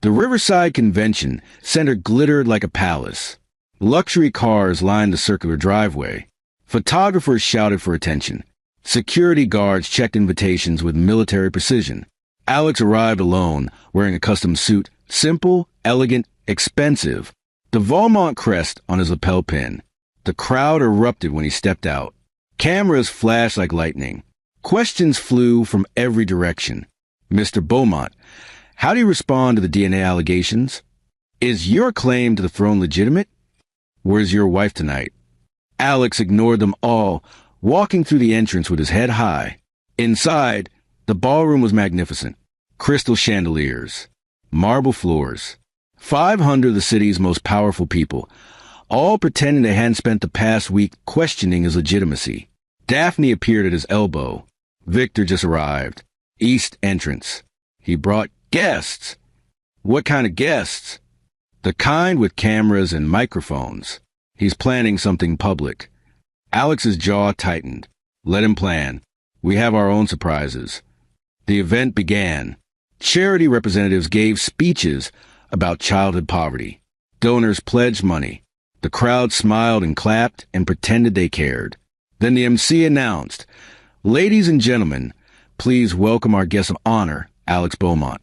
Speaker 1: The Riverside Convention Center glittered like a palace. Luxury cars lined the circular driveway. Photographers shouted for attention. Security guards checked invitations with military precision. Alex arrived alone, wearing a custom suit, simple, elegant, expensive. The Valmont crest on his lapel pin. The crowd erupted when he stepped out. Cameras flashed like lightning. Questions flew from every direction. "Mr. Beaumont, how do you respond to the DNA allegations? Is your claim to the throne legitimate? Where's your wife tonight?" Alex ignored them all, walking through the entrance with his head high. Inside, the ballroom was magnificent. Crystal chandeliers, marble floors, 500 of the city's most powerful people, all pretending they hadn't spent the past week questioning his legitimacy. Daphne appeared at his elbow. Victor just arrived. East entrance. He brought guests. What kind of guests? The kind with cameras and microphones. He's planning something public. Alex's jaw tightened. Let him plan. We have our own surprises. The event began. Charity representatives gave speeches about childhood poverty. Donors pledged money. The crowd smiled and clapped and pretended they cared. Then the MC announced, "Ladies and gentlemen, please welcome our guest of honor, Alex Beaumont."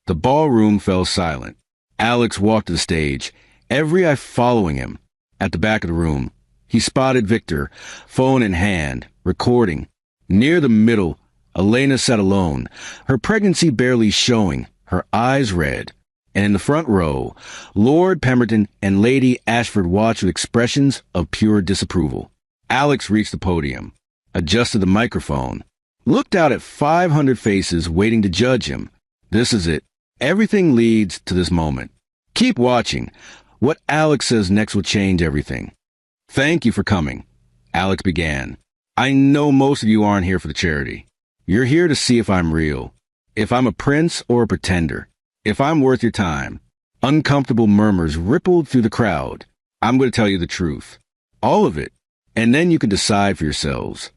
Speaker 1: The ballroom fell silent. Alex walked to the stage, every eye following him. At the back of the room, he spotted Victor, phone in hand, recording. Near the middle, Elena sat alone, her pregnancy barely showing, her eyes red. And in the front row, Lord Pemberton and Lady Ashford watched with expressions of pure disapproval. Alex reached the podium, adjusted the microphone, looked out at 500 faces waiting to judge him. This is it. Everything leads to this moment. Keep watching. What Alex says next will change everything. "Thank you for coming," Alex began. "I know most of you aren't here for the charity. You're here to see if I'm real, if I'm a prince or a pretender, if I'm worth your time." Uncomfortable murmurs rippled through the crowd. "I'm going to tell you the truth. All of it. And then you can decide for yourselves."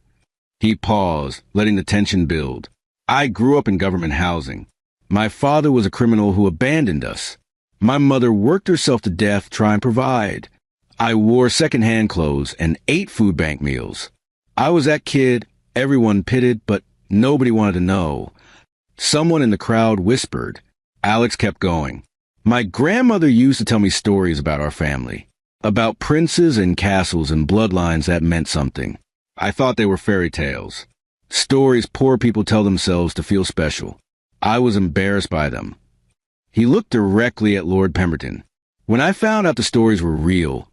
Speaker 1: He paused, letting the tension build. "I grew up in government housing. My father was a criminal who abandoned us. My mother worked herself to death trying to provide. I wore secondhand clothes and ate food bank meals. I was that kid everyone pitied, but nobody wanted to know. Someone in the crowd whispered." Alex kept going. "My grandmother used to tell me stories about our family, about princes and castles and bloodlines that meant something. I thought they were fairy tales, stories poor people tell themselves to feel special. I was embarrassed by them." He looked directly at Lord Pemberton. "When I found out the stories were real,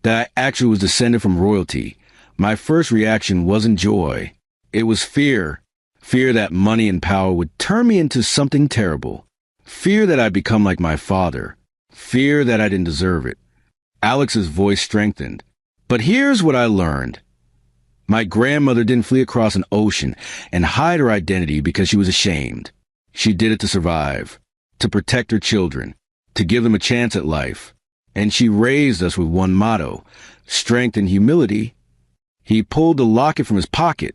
Speaker 1: that I actually was descended from royalty, My first reaction wasn't joy. It was fear. Fear that money and power would turn me into something terrible. Fear that I'd become like my father. Fear that I didn't deserve it. Alex's voice strengthened. But here's what I learned. My grandmother didn't flee across an ocean and hide her identity because she was ashamed. She did it to survive, to protect her children, to give them a chance at life. And she raised us with one motto, strength and humility. He pulled the locket from his pocket,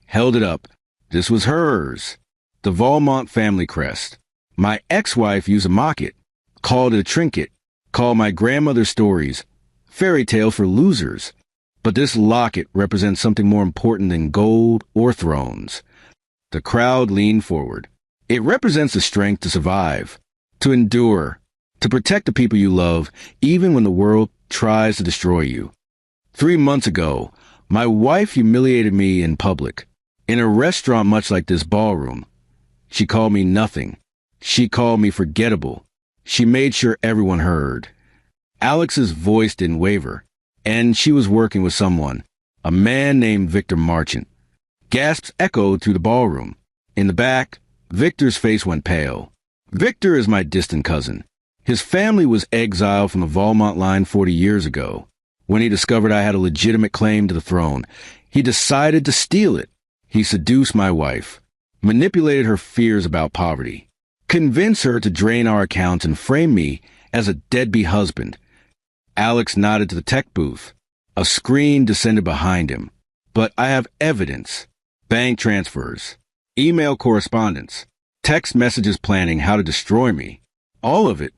Speaker 1: held it up. This was hers, the Valmont family crest. My ex-wife used to mock it, called it a trinket, called my grandmother's stories fairy tale for losers. But this locket represents something more important than gold or thrones. The crowd leaned forward. It represents the strength to survive, to endure, to protect the people you love, even when the world tries to destroy you. 3 months ago, my wife humiliated me in public, in a restaurant much like this ballroom. She called me nothing. She called me forgettable. She made sure everyone heard. Alex's voice didn't waver, and she was working with someone, a man named Victor Marchant. Gasps echoed through the ballroom. In the back, Victor's face went pale. Victor is my distant cousin. His family was exiled from the Valmont line 40 years ago. When he discovered I had a legitimate claim to the throne, he decided to steal it. He seduced my wife, manipulated her fears about poverty, convinced her to drain our accounts and frame me as a deadbeat husband. Alex nodded to the tech booth. A screen descended behind him. But I have evidence. Bank transfers, email correspondence, text messages planning how to destroy me. All of it.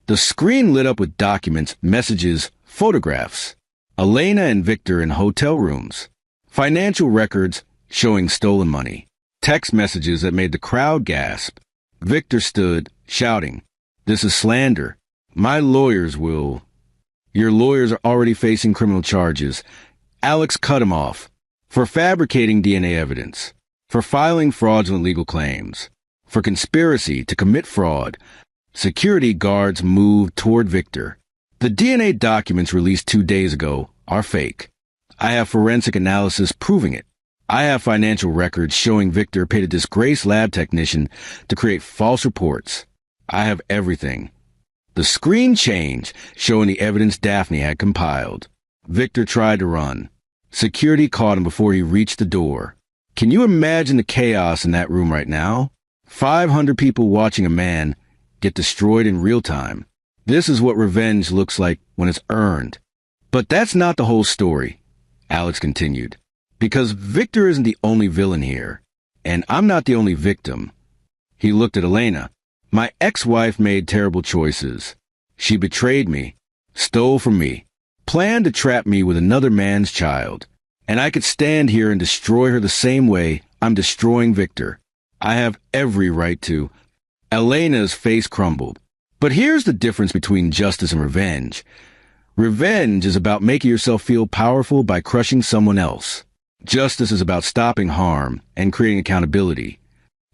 Speaker 1: The screen lit up with documents, messages, photographs. Elena and Victor in hotel rooms. Financial records showing stolen money. Text messages that made the crowd gasp. Victor stood, shouting, "This is slander. My lawyers will..." "Your lawyers are already facing criminal charges." Alex cut him off. For fabricating DNA evidence. For filing fraudulent legal claims. For conspiracy to commit fraud. Security guards moved toward Victor. The DNA documents released 2 days ago are fake. I have forensic analysis proving it. I have financial records showing Victor paid a disgraced lab technician to create false reports. I have everything. The screen changed, showing the evidence Daphne had compiled. Victor tried to run. Security caught him before he reached the door. Can you imagine the chaos in that room right now? 500 people watching a man get destroyed in real time. This is what revenge looks like when it's earned. But that's not the whole story, Alex continued. Because Victor isn't the only villain here, and I'm not the only victim. He looked at Elena. My ex-wife made terrible choices. She betrayed me, stole from me, planned to trap me with another man's child. And I could stand here and destroy her the same way I'm destroying Victor. I have every right to. Elena's face crumbled. But here's the difference between justice and revenge. Revenge is about making yourself feel powerful by crushing someone else. Justice is about stopping harm and creating accountability.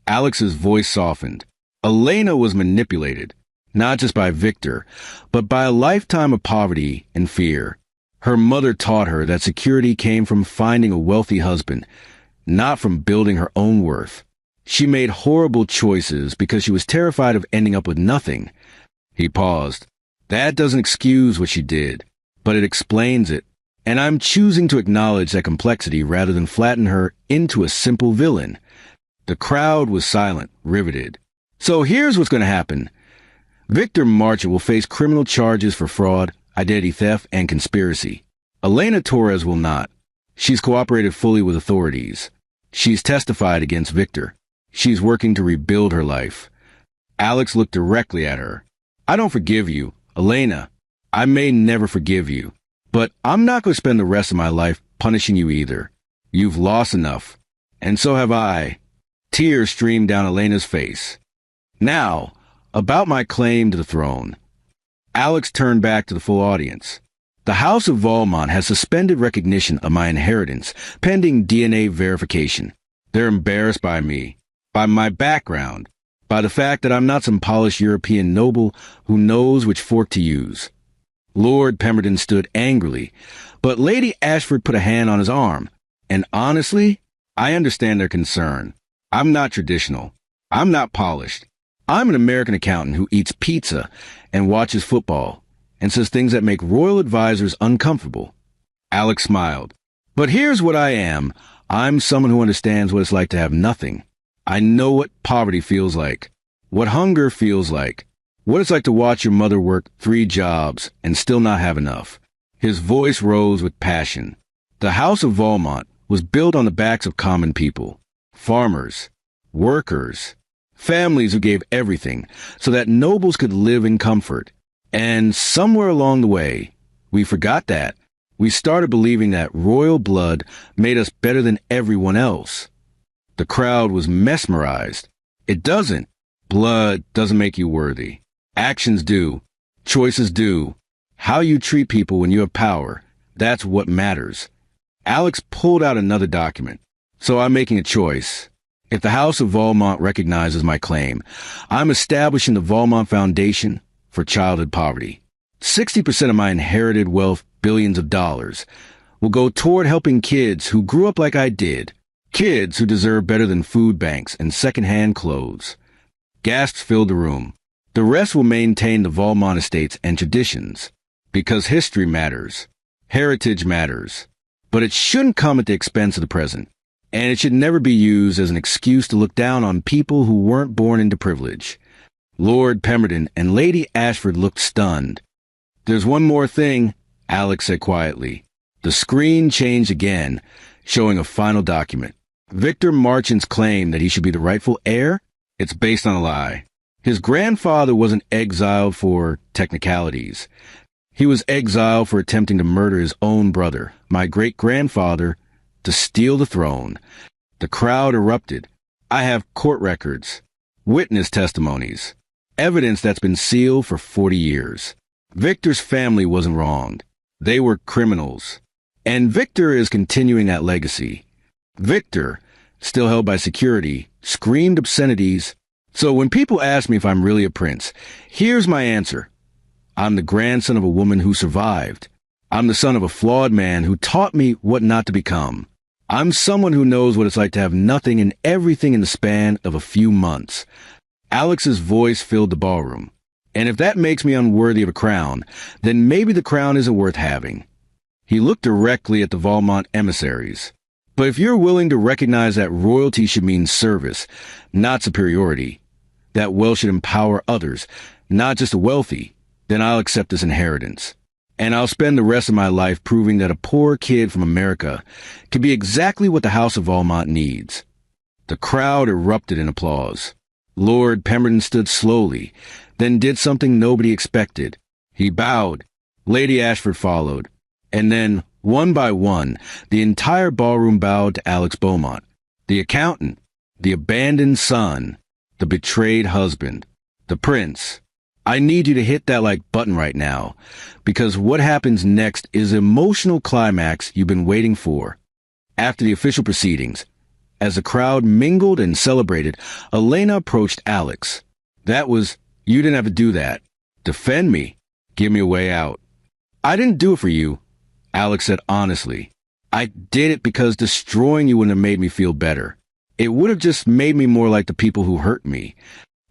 Speaker 1: Alex's voice softened. Elena was manipulated, not just by Victor, but by a lifetime of poverty and fear. Her mother taught her that security came from finding a wealthy husband, not from building her own worth. She made horrible choices because she was terrified of ending up with nothing. He paused. That doesn't excuse what she did, but it explains it. And I'm choosing to acknowledge that complexity rather than flatten her into a simple villain. The crowd was silent, riveted. So here's what's going to happen. Victor Marchant will face criminal charges for fraud, identity theft, and conspiracy. Elena Torres will not. She's cooperated fully with authorities. She's testified against Victor. She's working to rebuild her life. Alex looked directly at her. I don't forgive you, Elena. I may never forgive you. But I'm not going to spend the rest of my life punishing you either. You've lost enough. And so have I. Tears streamed down Elena's face. Now, about my claim to the throne. Alex turned back to the full audience. The House of Valmont has suspended recognition of my inheritance, pending DNA verification. They're embarrassed by me, by my background, by the fact that I'm not some polished European noble who knows which fork to use. Lord Pemberton stood angrily, but Lady Ashford put a hand on his arm. And honestly, I understand their concern. I'm not traditional. I'm not polished. I'm an American accountant who eats pizza and watches football and says things that make royal advisors uncomfortable. Alex smiled. But here's what I am. I'm someone who understands what it's like to have nothing. I know what poverty feels like, what hunger feels like, what it's like to watch your mother work 3 jobs and still not have enough. His voice rose with passion. The House of Valmont was built on the backs of common people, farmers, workers, families who gave everything so that nobles could live in comfort. And somewhere along the way, we forgot that. We started believing that royal blood made us better than everyone else. The crowd was mesmerized. It doesn't. Blood doesn't make you worthy. Actions do. Choices do. How you treat people when you have power, that's what matters. Alex pulled out another document. So I'm making a choice. If the House of Valmont recognizes my claim, I'm establishing the Valmont Foundation for childhood poverty. 60% of my inherited wealth, billions of dollars, will go toward helping kids who grew up like I did. Kids who deserve better than food banks and second-hand clothes. Gasps filled the room. The rest will maintain the Valmont estates and traditions. Because history matters. Heritage matters. But it shouldn't come at the expense of the present. And it should never be used as an excuse to look down on people who weren't born into privilege. Lord Pemberton and Lady Ashford looked stunned. There's one more thing, Alex said quietly. The screen changed again, showing a final document. Victor Marchant's claim that he should be the rightful heir? It's based on a lie. His grandfather wasn't exiled for technicalities. He was exiled for attempting to murder his own brother, my great-grandfather, to steal the throne. The crowd erupted. I have court records, witness testimonies, evidence that's been sealed for 40 years. Victor's family wasn't wronged. They were criminals. And Victor is continuing that legacy. Victor, still held by security, screamed obscenities. So when people ask me if I'm really a prince, here's my answer. I'm the grandson of a woman who survived. I'm the son of a flawed man who taught me what not to become. I'm someone who knows what it's like to have nothing and everything in the span of a few months. Alex's voice filled the ballroom. And if that makes me unworthy of a crown, then maybe the crown isn't worth having. He looked directly at the Valmont emissaries. But if you're willing to recognize that royalty should mean service, not superiority, that wealth should empower others, not just the wealthy, then I'll accept this inheritance. And I'll spend the rest of my life proving that a poor kid from America can be exactly what the House of Valmont needs. The crowd erupted in applause. Lord Pemberton stood slowly, then did something nobody expected. He bowed. Lady Ashford followed. And then, one by one, the entire ballroom bowed to Alex Beaumont, the accountant, the abandoned son, the betrayed husband, the prince. I need you to hit that like button right now, because what happens next is the emotional climax you've been waiting for. After the official proceedings, as the crowd mingled and celebrated, Elena approached Alex. That was, you didn't have to do that. Defend me. Give me a way out. I didn't do it for you, Alex said honestly. I did it because destroying you wouldn't have made me feel better. It would have just made me more like the people who hurt me.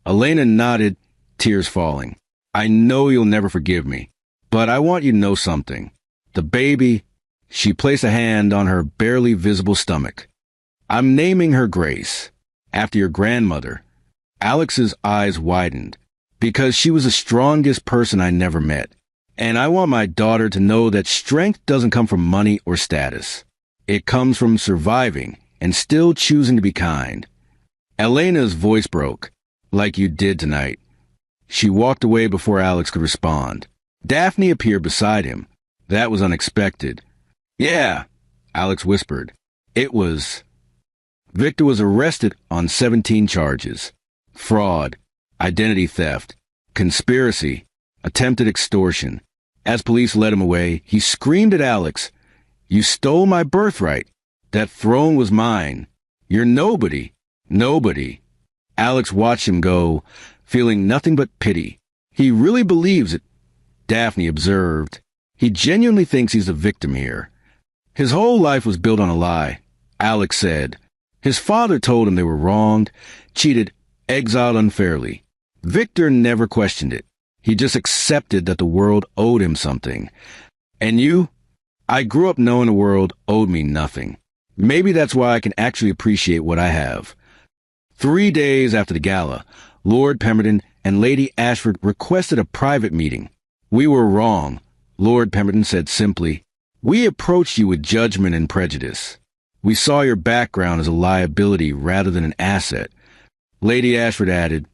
Speaker 1: Elena nodded, tears falling. I know you'll never forgive me, but I want you to know something. The baby, she placed a hand on her barely visible stomach. I'm naming her Grace, after your grandmother. Alex's eyes widened, because she was the strongest person I never met. And I want my daughter to know that strength doesn't come from money or status. It comes from surviving and still choosing to be kind. Elena's voice broke, like you did tonight. She walked away before Alex could respond. Daphne appeared beside him. That was unexpected. Yeah, Alex whispered. It was. Victor was arrested on 17 charges. Fraud, identity theft, conspiracy, attempted extortion. As police led him away, he screamed at Alex, "You stole my birthright. That throne was mine. You're nobody. Nobody." Alex watched him go, feeling nothing but pity. He really believes it. Daphne observed. He genuinely thinks he's the victim here. His whole life was built on a lie, Alex said. His father told him they were wronged, cheated, exiled unfairly. Victor never questioned it. He just accepted that the world owed him something. And you? I grew up knowing the world owed me nothing. Maybe that's why I can actually appreciate what I have. 3 days after the gala, Lord Pemberton and Lady Ashford requested a private meeting. We were wrong, Lord Pemberton said simply. We approached you with judgment and prejudice. We saw your background as a liability rather than an asset. Lady Ashford added,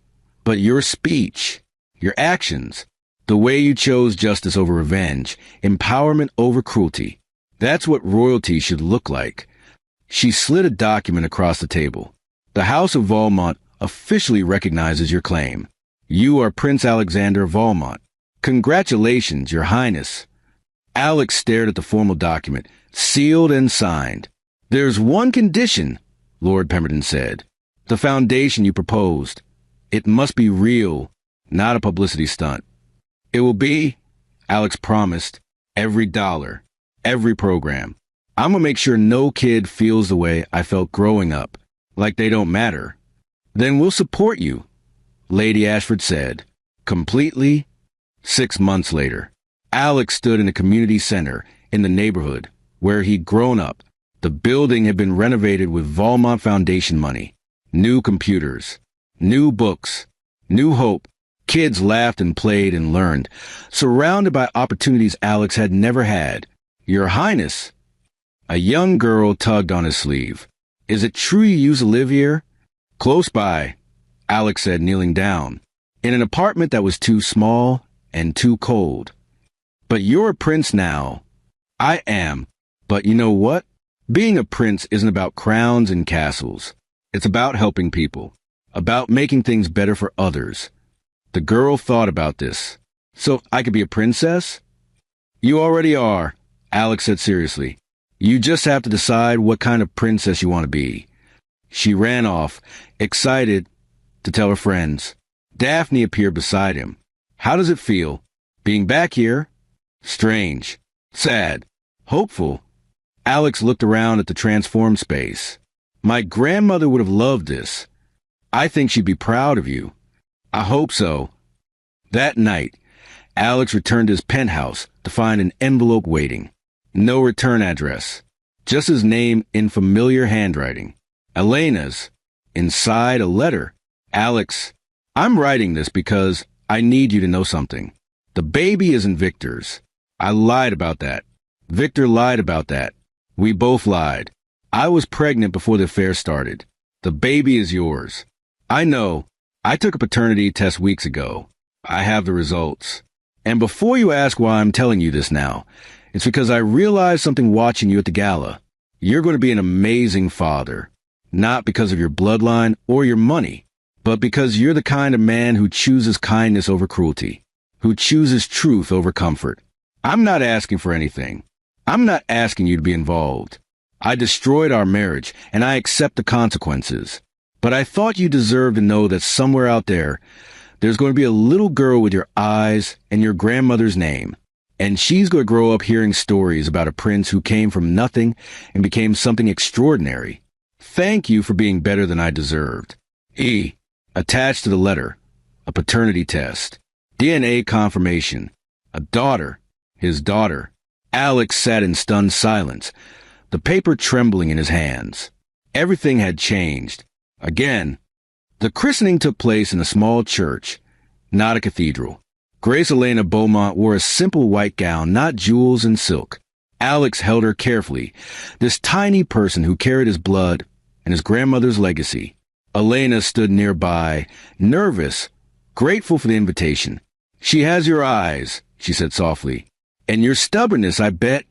Speaker 1: but your speech, your actions, the way you chose justice over revenge, empowerment over cruelty, that's what royalty should look like. She slid a document across the table. The House of Valmont officially recognizes your claim. You are Prince Alexander of Valmont. Congratulations, Your Highness. Alex stared at the formal document, sealed and signed. There's one condition, Lord Pemberton said. The foundation you proposed. It must be real, not a publicity stunt. It will be, Alex promised, every dollar, every program. I'm gonna make sure no kid feels the way I felt growing up, like they don't matter. Then we'll support you, Lady Ashford said, completely. 6 months later, Alex stood in a community center in the neighborhood where he'd grown up. The building had been renovated with Valmont Foundation money. New computers, new books, new hope. Kids laughed and played and learned, surrounded by opportunities Alex had never had. Your Highness. A young girl tugged on his sleeve. Is it true you used to live here? Close by, Alex said, kneeling down, in an apartment that was too small and too cold. But you're a prince now. I am. But you know what? Being a prince isn't about crowns and castles. It's about helping people, about making things better for others. The girl thought about this. So I could be a princess? You already are, Alex said seriously. You just have to decide what kind of princess you want to be. She ran off, excited to tell her friends. Daphne appeared beside him. How does it feel, being back here? Strange, sad, hopeful. Alex looked around at the transformed space. My grandmother would have loved this. I think she'd be proud of you. I hope so. That night, Alex returned to his penthouse to find an envelope waiting. No return address. Just his name in familiar handwriting. Elena's. Inside a letter. Alex, I'm writing this because I need you to know something. The baby isn't Victor's. I lied about that. Victor lied about that. We both lied. I was pregnant before the affair started. The baby is yours. I know. I took a paternity test weeks ago. I have the results. And before you ask why I'm telling you this now, it's because I realized something watching you at the gala. You're going to be an amazing father. Not because of your bloodline or your money, but because you're the kind of man who chooses kindness over cruelty, who chooses truth over comfort. I'm not asking for anything. I'm not asking you to be involved. I destroyed our marriage, and I accept the consequences. But I thought you deserved to know that somewhere out there, there's going to be a little girl with your eyes and your grandmother's name. And she's going to grow up hearing stories about a prince who came from nothing and became something extraordinary. Thank you for being better than I deserved. E. Attached to the letter, a paternity test, DNA confirmation, a daughter, his daughter. Alex sat in stunned silence, the paper trembling in his hands. Everything had changed. Again, the christening took place in a small church, not a cathedral. Grace Elena Beaumont wore a simple white gown, not jewels and silk. Alex held her carefully, this tiny person who carried his blood and his grandmother's legacy. Elena stood nearby, nervous, grateful for the invitation. She has your eyes, she said softly. And your stubbornness, I bet,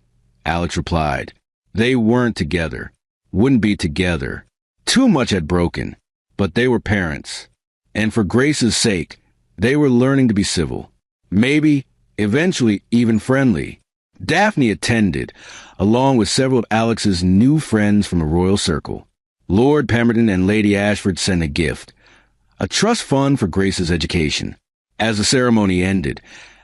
Speaker 1: Alex replied. They weren't together, wouldn't be together. Too much had broken, but they were parents. And for Grace's sake, they were learning to be civil. Maybe, eventually, even friendly. Daphne attended, along with several of Alex's new friends from the royal circle. Lord Pemberton and Lady Ashford sent a gift, a trust fund for Grace's education. As the ceremony ended,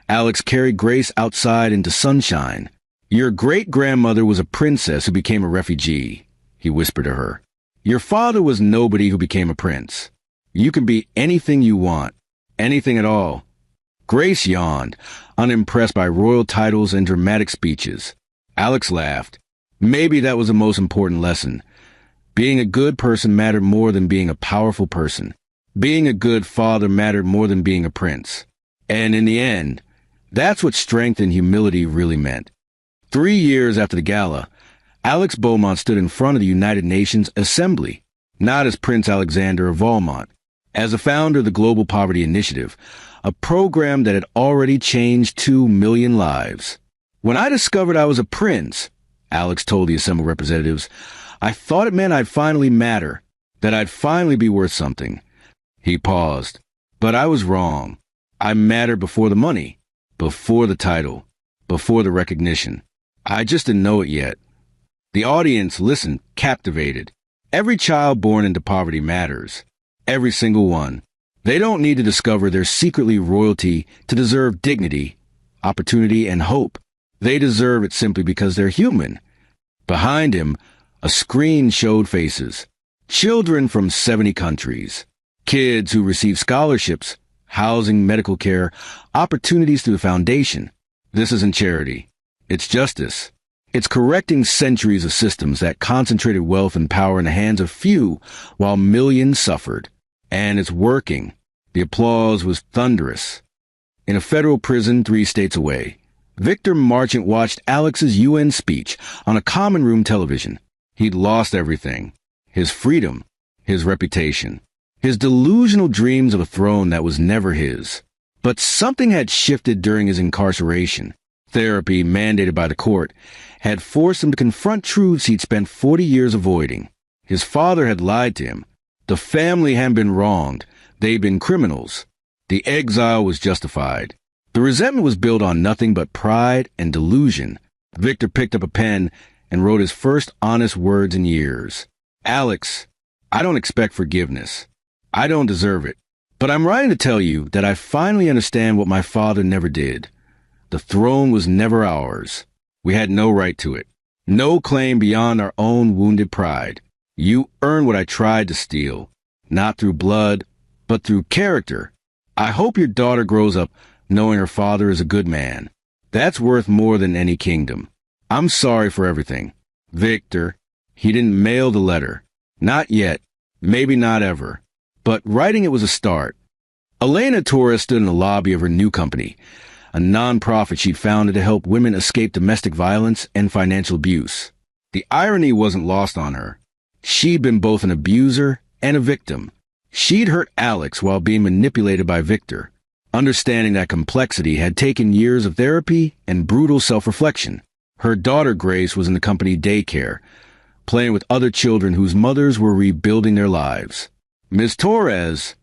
Speaker 1: Alex carried Grace outside into sunshine. Your great-grandmother was a princess who became a refugee, he whispered to her. Your father was nobody who became a prince. You can be anything you want, anything at all. Grace yawned, unimpressed by royal titles and dramatic speeches. Alex laughed. Maybe that was the most important lesson. Being a good person mattered more than being a powerful person. Being a good father mattered more than being a prince. And in the end, that's what strength and humility really meant. 3 years after the gala, Alex Beaumont stood in front of the United Nations Assembly, not as Prince Alexander of Valmont, as a founder of the Global Poverty Initiative, a program that had already changed 2 million lives. When I discovered I was a prince, Alex told the assembled representatives, I thought it meant I'd finally matter, that I'd finally be worth something. He paused. But I was wrong. I mattered before the money, before the title, before the recognition. I just didn't know it yet. The audience listened, captivated. Every child born into poverty matters. Every single one. They don't need to discover they're secretly royalty to deserve dignity, opportunity, and hope. They deserve it simply because they're human. Behind him, a screen showed faces. Children from 70 countries. Kids who receive scholarships, housing, medical care, opportunities through the foundation. This isn't charity. It's justice. It's correcting centuries of systems that concentrated wealth and power in the hands of few while millions suffered. And it's working. The applause was thunderous. In a federal prison 3 states away, Victor Marchant watched Alex's UN speech on a common room television. He'd lost everything. His freedom, his reputation, his delusional dreams of a throne that was never his. But something had shifted during his incarceration. Therapy, mandated by the court, had forced him to confront truths he'd spent 40 years avoiding. His father had lied to him. The family hadn't been wronged. They'd been criminals. The exile was justified. The resentment was built on nothing but pride and delusion. Victor picked up a pen and wrote his first honest words in years. Alex, I don't expect forgiveness. I don't deserve it. But I'm writing to tell you that I finally understand what my father never did. The throne was never ours. We had no right to it. No claim beyond our own wounded pride. You earned what I tried to steal. Not through blood, but through character. I hope your daughter grows up knowing her father is a good man. That's worth more than any kingdom. I'm sorry for everything. Victor, he didn't mail the letter. Not yet. Maybe not ever. But writing it was a start. Elena Torres stood in the lobby of her new company, a non-profit she'd founded to help women escape domestic violence and financial abuse. The irony wasn't lost on her. She'd been both an abuser and a victim. She'd hurt Alex while being manipulated by Victor. Understanding that complexity had taken years of therapy and brutal self-reflection. Her daughter Grace was in the company daycare, playing with other children whose mothers were rebuilding their lives. Ms. Torres,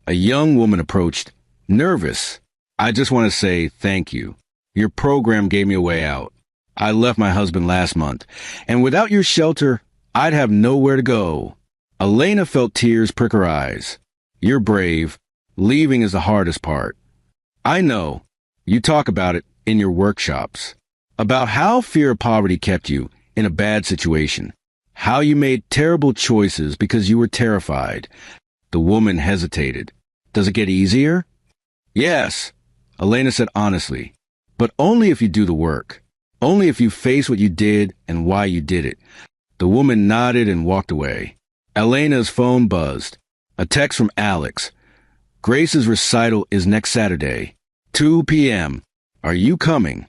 Speaker 1: a young woman approached, nervous. I just want to say thank you. Your program gave me a way out. I left my husband last month, and without your shelter, I'd have nowhere to go. Elena felt tears prick her eyes. You're brave. Leaving is the hardest part. I know. You talk about it in your workshops. About how fear of poverty kept you in a bad situation. How you made terrible choices because you were terrified. The woman hesitated. Does it get easier? Yes, Elena said honestly. But only if you do the work. Only if you face what you did and why you did it. The woman nodded and walked away. Elena's phone buzzed. A text from Alex. Grace's recital is next Saturday, 2 p.m. Are you coming?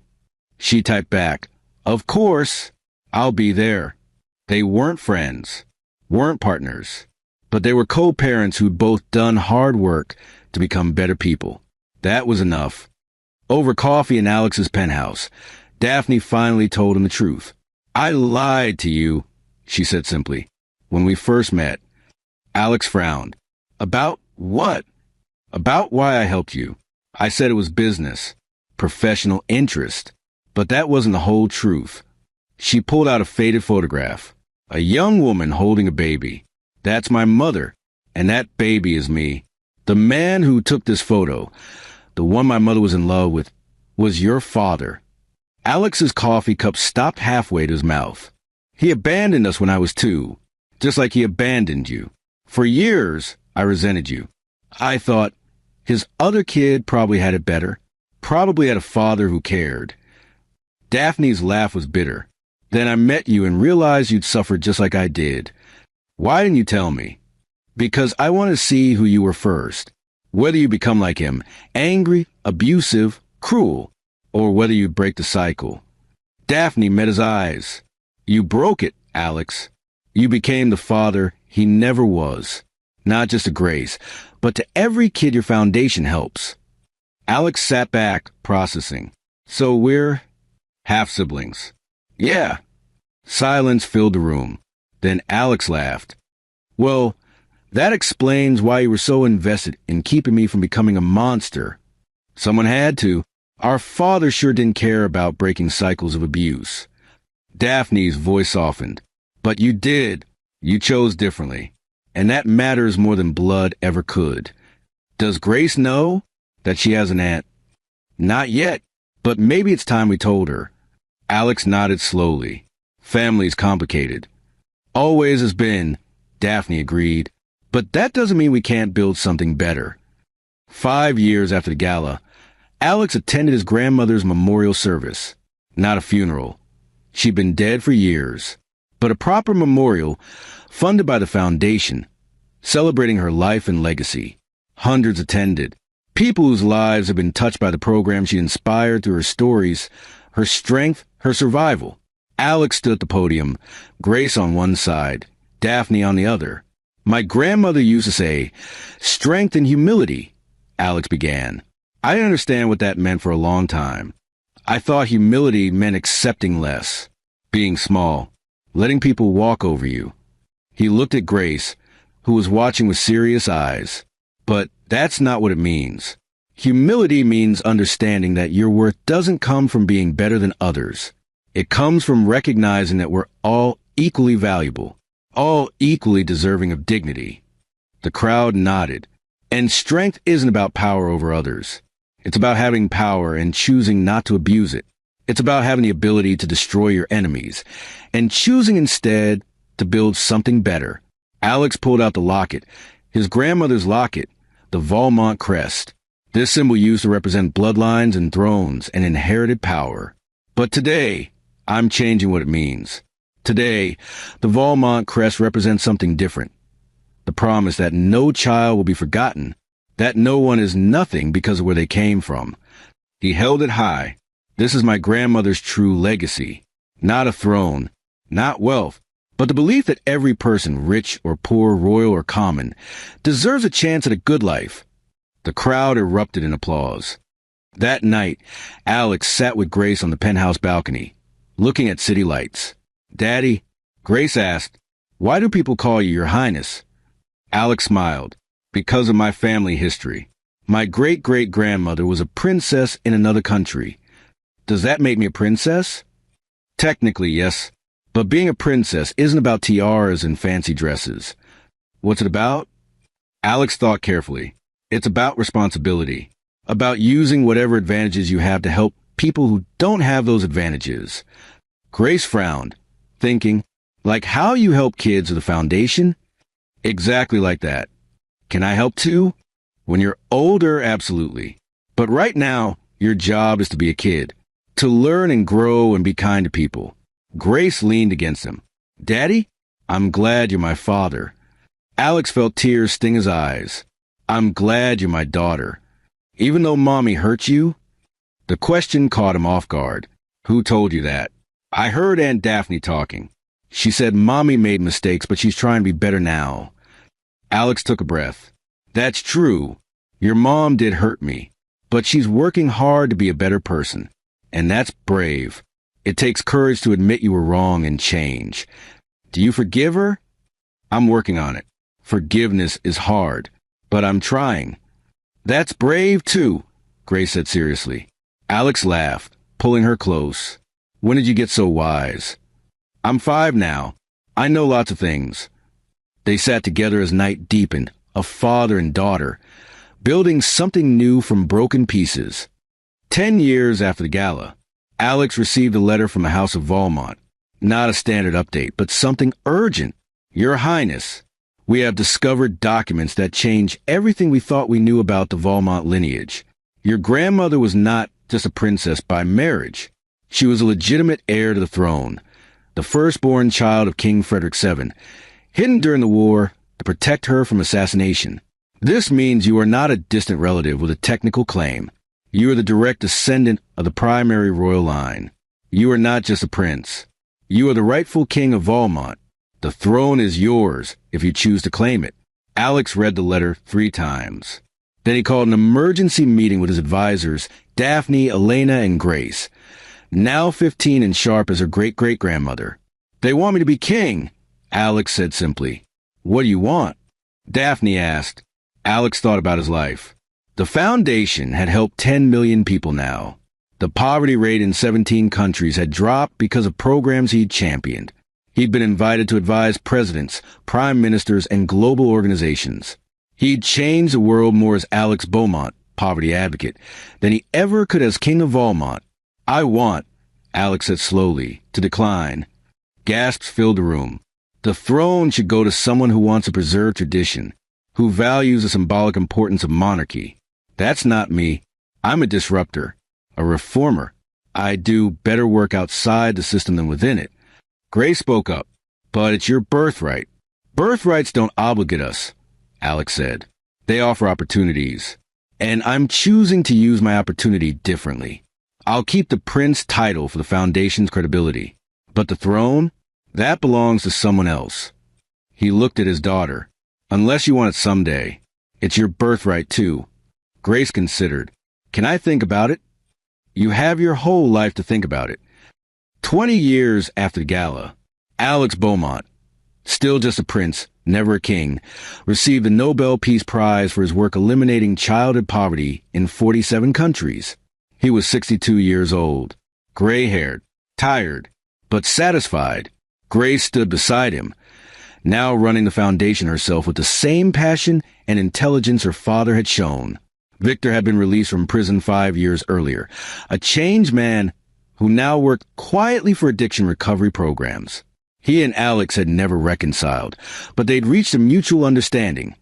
Speaker 1: She typed back, of course, I'll be there. They weren't friends, weren't partners, but they were co-parents who'd both done hard work to become better people. That was enough. Over coffee in Alex's penthouse, Daphne finally told him the truth. I lied to you, she said simply, when we first met. Alex frowned. About what? About why I helped you. I said it was business, professional interest, but that wasn't the whole truth. She pulled out a faded photograph. A young woman holding a baby. That's my mother, and that baby is me. The man who took this photo, the one my mother was in love with, was your father. Alex's coffee cup stopped halfway to his mouth. He abandoned us when I was 2, just like he abandoned you. For years, I resented you. I thought, his other kid probably had it better, probably had a father who cared. Daphne's laugh was bitter. Then I met you and realized you'd suffered just like I did. Why didn't you tell me? Because I want to see who you were first. Whether you become like him, angry, abusive, cruel, or whether you break the cycle. Daphne met his eyes. You broke it, Alex. You became the father he never was. Not just to Grace, but to every kid your foundation helps. Alex sat back, processing. So we're half-siblings. Yeah. Silence filled the room. Then Alex laughed. Well, that explains why you were so invested in keeping me from becoming a monster. Someone had to. Our father sure didn't care about breaking cycles of abuse. Daphne's voice softened. But you did. You chose differently. And that matters more than blood ever could. Does Grace know that she has an aunt? Not yet, but maybe it's time we told her. Alex nodded slowly. Family's complicated. Always has been, Daphne agreed. But that doesn't mean we can't build something better. 5 years after the gala, Alex attended his grandmother's memorial service. Not a funeral. She'd been dead for years. But a proper memorial, funded by the foundation, celebrating her life and legacy. Hundreds attended. People whose lives had been touched by the program she inspired through her stories, her strength, her survival. Alex stood at the podium, Grace on one side, Daphne on the other. My grandmother used to say, strength and humility, Alex began. I didn't understand what that meant for a long time. I thought humility meant accepting less, being small, letting people walk over you. He looked at Grace, who was watching with serious eyes. But that's not what it means. Humility means understanding that your worth doesn't come from being better than others. It comes from recognizing that we're all equally valuable, all equally deserving of dignity. The crowd nodded. And strength isn't about power over others. It's about having power and choosing not to abuse it. It's about having the ability to destroy your enemies and choosing instead to build something better. Alex pulled out the locket, his grandmother's locket, the Valmont crest. This symbol used to represent bloodlines and thrones and inherited power. But today, I'm changing what it means. Today, the Valmont crest represents something different. The promise that no child will be forgotten, that no one is nothing because of where they came from. He held it high. This is my grandmother's true legacy. Not a throne, not wealth, but the belief that every person, rich or poor, royal or common, deserves a chance at a good life. The crowd erupted in applause. That night, Alex sat with Grace on the penthouse balcony, looking at city lights. Daddy, Grace asked, why do people call you Your Highness? Alex smiled. Because of my family history. My great-great-grandmother was a princess in another country. Does that make me a princess? Technically, yes. But being a princess isn't about tiaras and fancy dresses. What's it about? Alex thought carefully. It's about responsibility. About using whatever advantages you have to help people who don't have those advantages. Grace frowned, thinking, like how you help kids with the foundation? Exactly like that. Can I help too? When you're older, absolutely. But right now, your job is to be a kid. To learn and grow and be kind to people. Grace leaned against him. Daddy, I'm glad you're my father. Alex felt tears sting his eyes. I'm glad you're my daughter. Even though Mommy hurt you? The question caught him off guard. Who told you that? I heard Aunt Daphne talking. She said Mommy made mistakes, but she's trying to be better now. Alex took a breath. That's true. Your mom did hurt me, but she's working hard to be a better person. And that's brave. It takes courage to admit you were wrong and change. Do you forgive her? I'm working on it. Forgiveness is hard, but I'm trying. That's brave too, Grace said seriously. Alex laughed, pulling her close. When did you get so wise? I'm 5 now. I know lots of things. They sat together as night deepened, a father and daughter, building something new from broken pieces. 10 years after the gala, Alex received a letter from the House of Valmont. Not a standard update, but something urgent. Your Highness, we have discovered documents that change everything we thought we knew about the Valmont lineage. Your grandmother was not just a princess by marriage. She was a legitimate heir to the throne, the firstborn child of King Frederick VII, hidden during the war to protect her from assassination. This means you are not a distant relative with a technical claim. You are the direct descendant of the primary royal line. You are not just a prince. You are the rightful king of Valmont. The throne is yours if you choose to claim it. Alex read the letter 3 times. Then he called an emergency meeting with his advisors, Daphne, Elena, and Grace, now 15 and sharp as her great-great-grandmother. They want me to be king, Alex said simply. What do you want? Daphne asked. Alex thought about his life. The foundation had helped 10 million people now. The poverty rate in 17 countries had dropped because of programs he'd championed. He'd been invited to advise presidents, prime ministers, and global organizations. He'd changed the world more as Alex Beaumont, poverty advocate, than he ever could as king of Valmont. I want, Alex said slowly, to decline. Gasps filled the room. The throne should go to someone who wants to preserve tradition, who values the symbolic importance of monarchy. That's not me. I'm a disruptor, a reformer. I do better work outside the system than within it. Grace spoke up. But it's your birthright. Birthrights don't obligate us, Alex said. They offer opportunities. And I'm choosing to use my opportunity differently. I'll keep the prince title for the foundation's credibility. But the throne? That belongs to someone else. He looked at his daughter. Unless you want it someday. It's your birthright, too. Grace considered. Can I think about it? You have your whole life to think about it. 20 years after the gala, Alex Beaumont, still just a prince, never a king, received the Nobel Peace Prize for his work eliminating childhood poverty in 47 countries. He was 62 years old, gray-haired, tired, but satisfied. Grace stood beside him, now running the foundation herself with the same passion and intelligence her father had shown. Victor had been released from prison 5 years earlier, a changed man who now worked quietly for addiction recovery programs. He and Alex had never reconciled, but they'd reached a mutual understanding.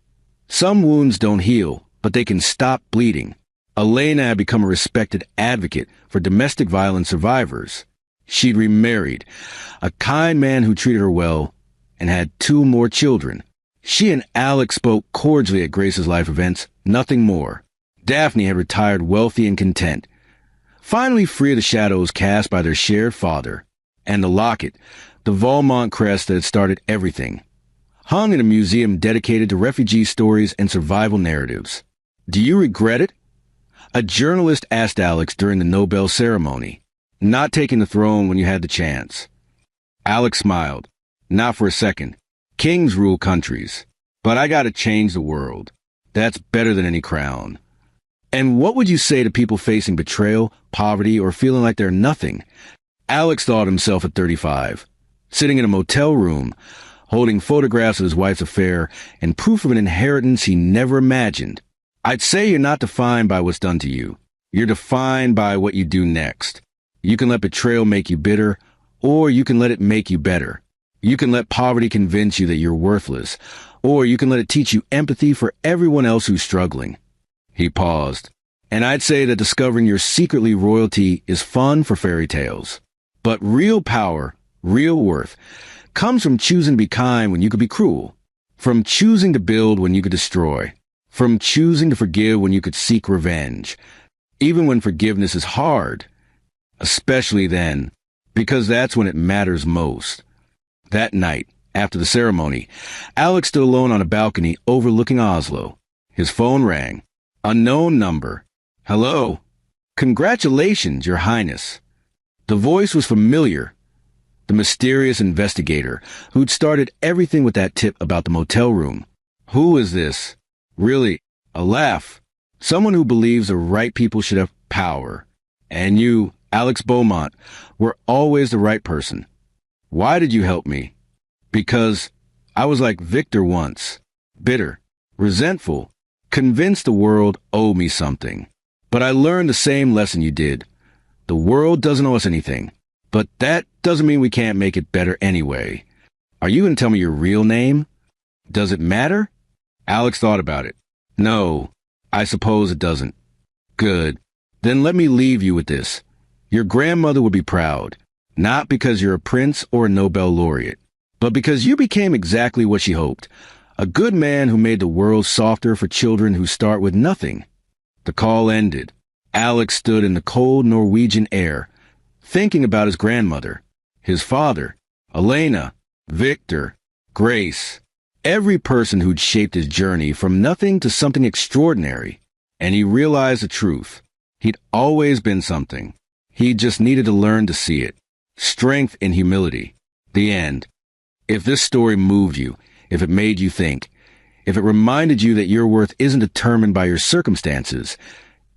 Speaker 1: Some wounds don't heal, but they can stop bleeding. Elena had become a respected advocate for domestic violence survivors. She'd remarried, a kind man who treated her well, and had 2 more children. She and Alex spoke cordially at Grace's life events, nothing more. Daphne had retired wealthy and content, finally free of the shadows cast by their shared father. And the locket, the Valmont crest that had started everything, hung in a museum dedicated to refugee stories and survival narratives. Do you regret it? A journalist asked Alex during the Nobel ceremony, not taking the throne when you had the chance. Alex smiled. Not for a second. Kings rule countries. But I gotta change the world. That's better than any crown. And what would you say to people facing betrayal, poverty, or feeling like they're nothing? Alex thought himself at 35, sitting in a motel room, holding photographs of his wife's affair and proof of an inheritance he never imagined. I'd say you're not defined by what's done to you. You're defined by what you do next. You can let betrayal make you bitter, or you can let it make you better. You can let poverty convince you that you're worthless, or you can let it teach you empathy for everyone else who's struggling. He paused. And I'd say that discovering you're secretly royalty is fun for fairy tales. But real power, real worth, comes from choosing to be kind when you could be cruel, from choosing to build when you could destroy, from choosing to forgive when you could seek revenge, even when forgiveness is hard, especially then, because that's when it matters most. That night, after the ceremony, Alex stood alone on a balcony overlooking Oslo. His phone rang. Unknown number. Hello. Congratulations, Your Highness. The voice was familiar. The mysterious investigator who'd started everything with that tip about the motel room. Who is this? Really, a laugh. Someone who believes the right people should have power. And you, Alex Beaumont, were always the right person. Why did you help me? Because I was like Victor once. Bitter, resentful, convinced the world owed me something. But I learned the same lesson you did. The world doesn't owe us anything. But that doesn't mean we can't make it better anyway. Are you going to tell me your real name? Does it matter? Alex thought about it. No, I suppose it doesn't. Good. Then let me leave you with this. Your grandmother would be proud, not because you're a prince or a Nobel laureate, but because you became exactly what she hoped, a good man who made the world softer for children who start with nothing. The call ended. Alex stood in the cold Norwegian air, thinking about his grandmother, his father, Elena, Victor, Grace, every person who'd shaped his journey from nothing to something extraordinary. And he realized the truth. He'd always been something. He just needed to learn to see it. Strength in humility. The end. If this story moved you, if it made you think, if it reminded you that your worth isn't determined by your circumstances,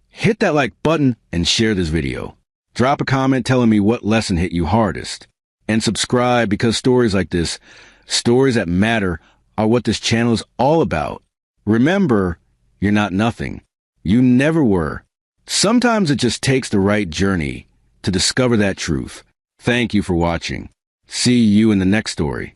Speaker 1: hit that like button and share this video. Drop a comment telling me what lesson hit you hardest. And subscribe, because stories like this, stories that matter, are what this channel is all about. Remember, you're not nothing. You never were. Sometimes it just takes the right journey to discover that truth. Thank you for watching. See you in the next story.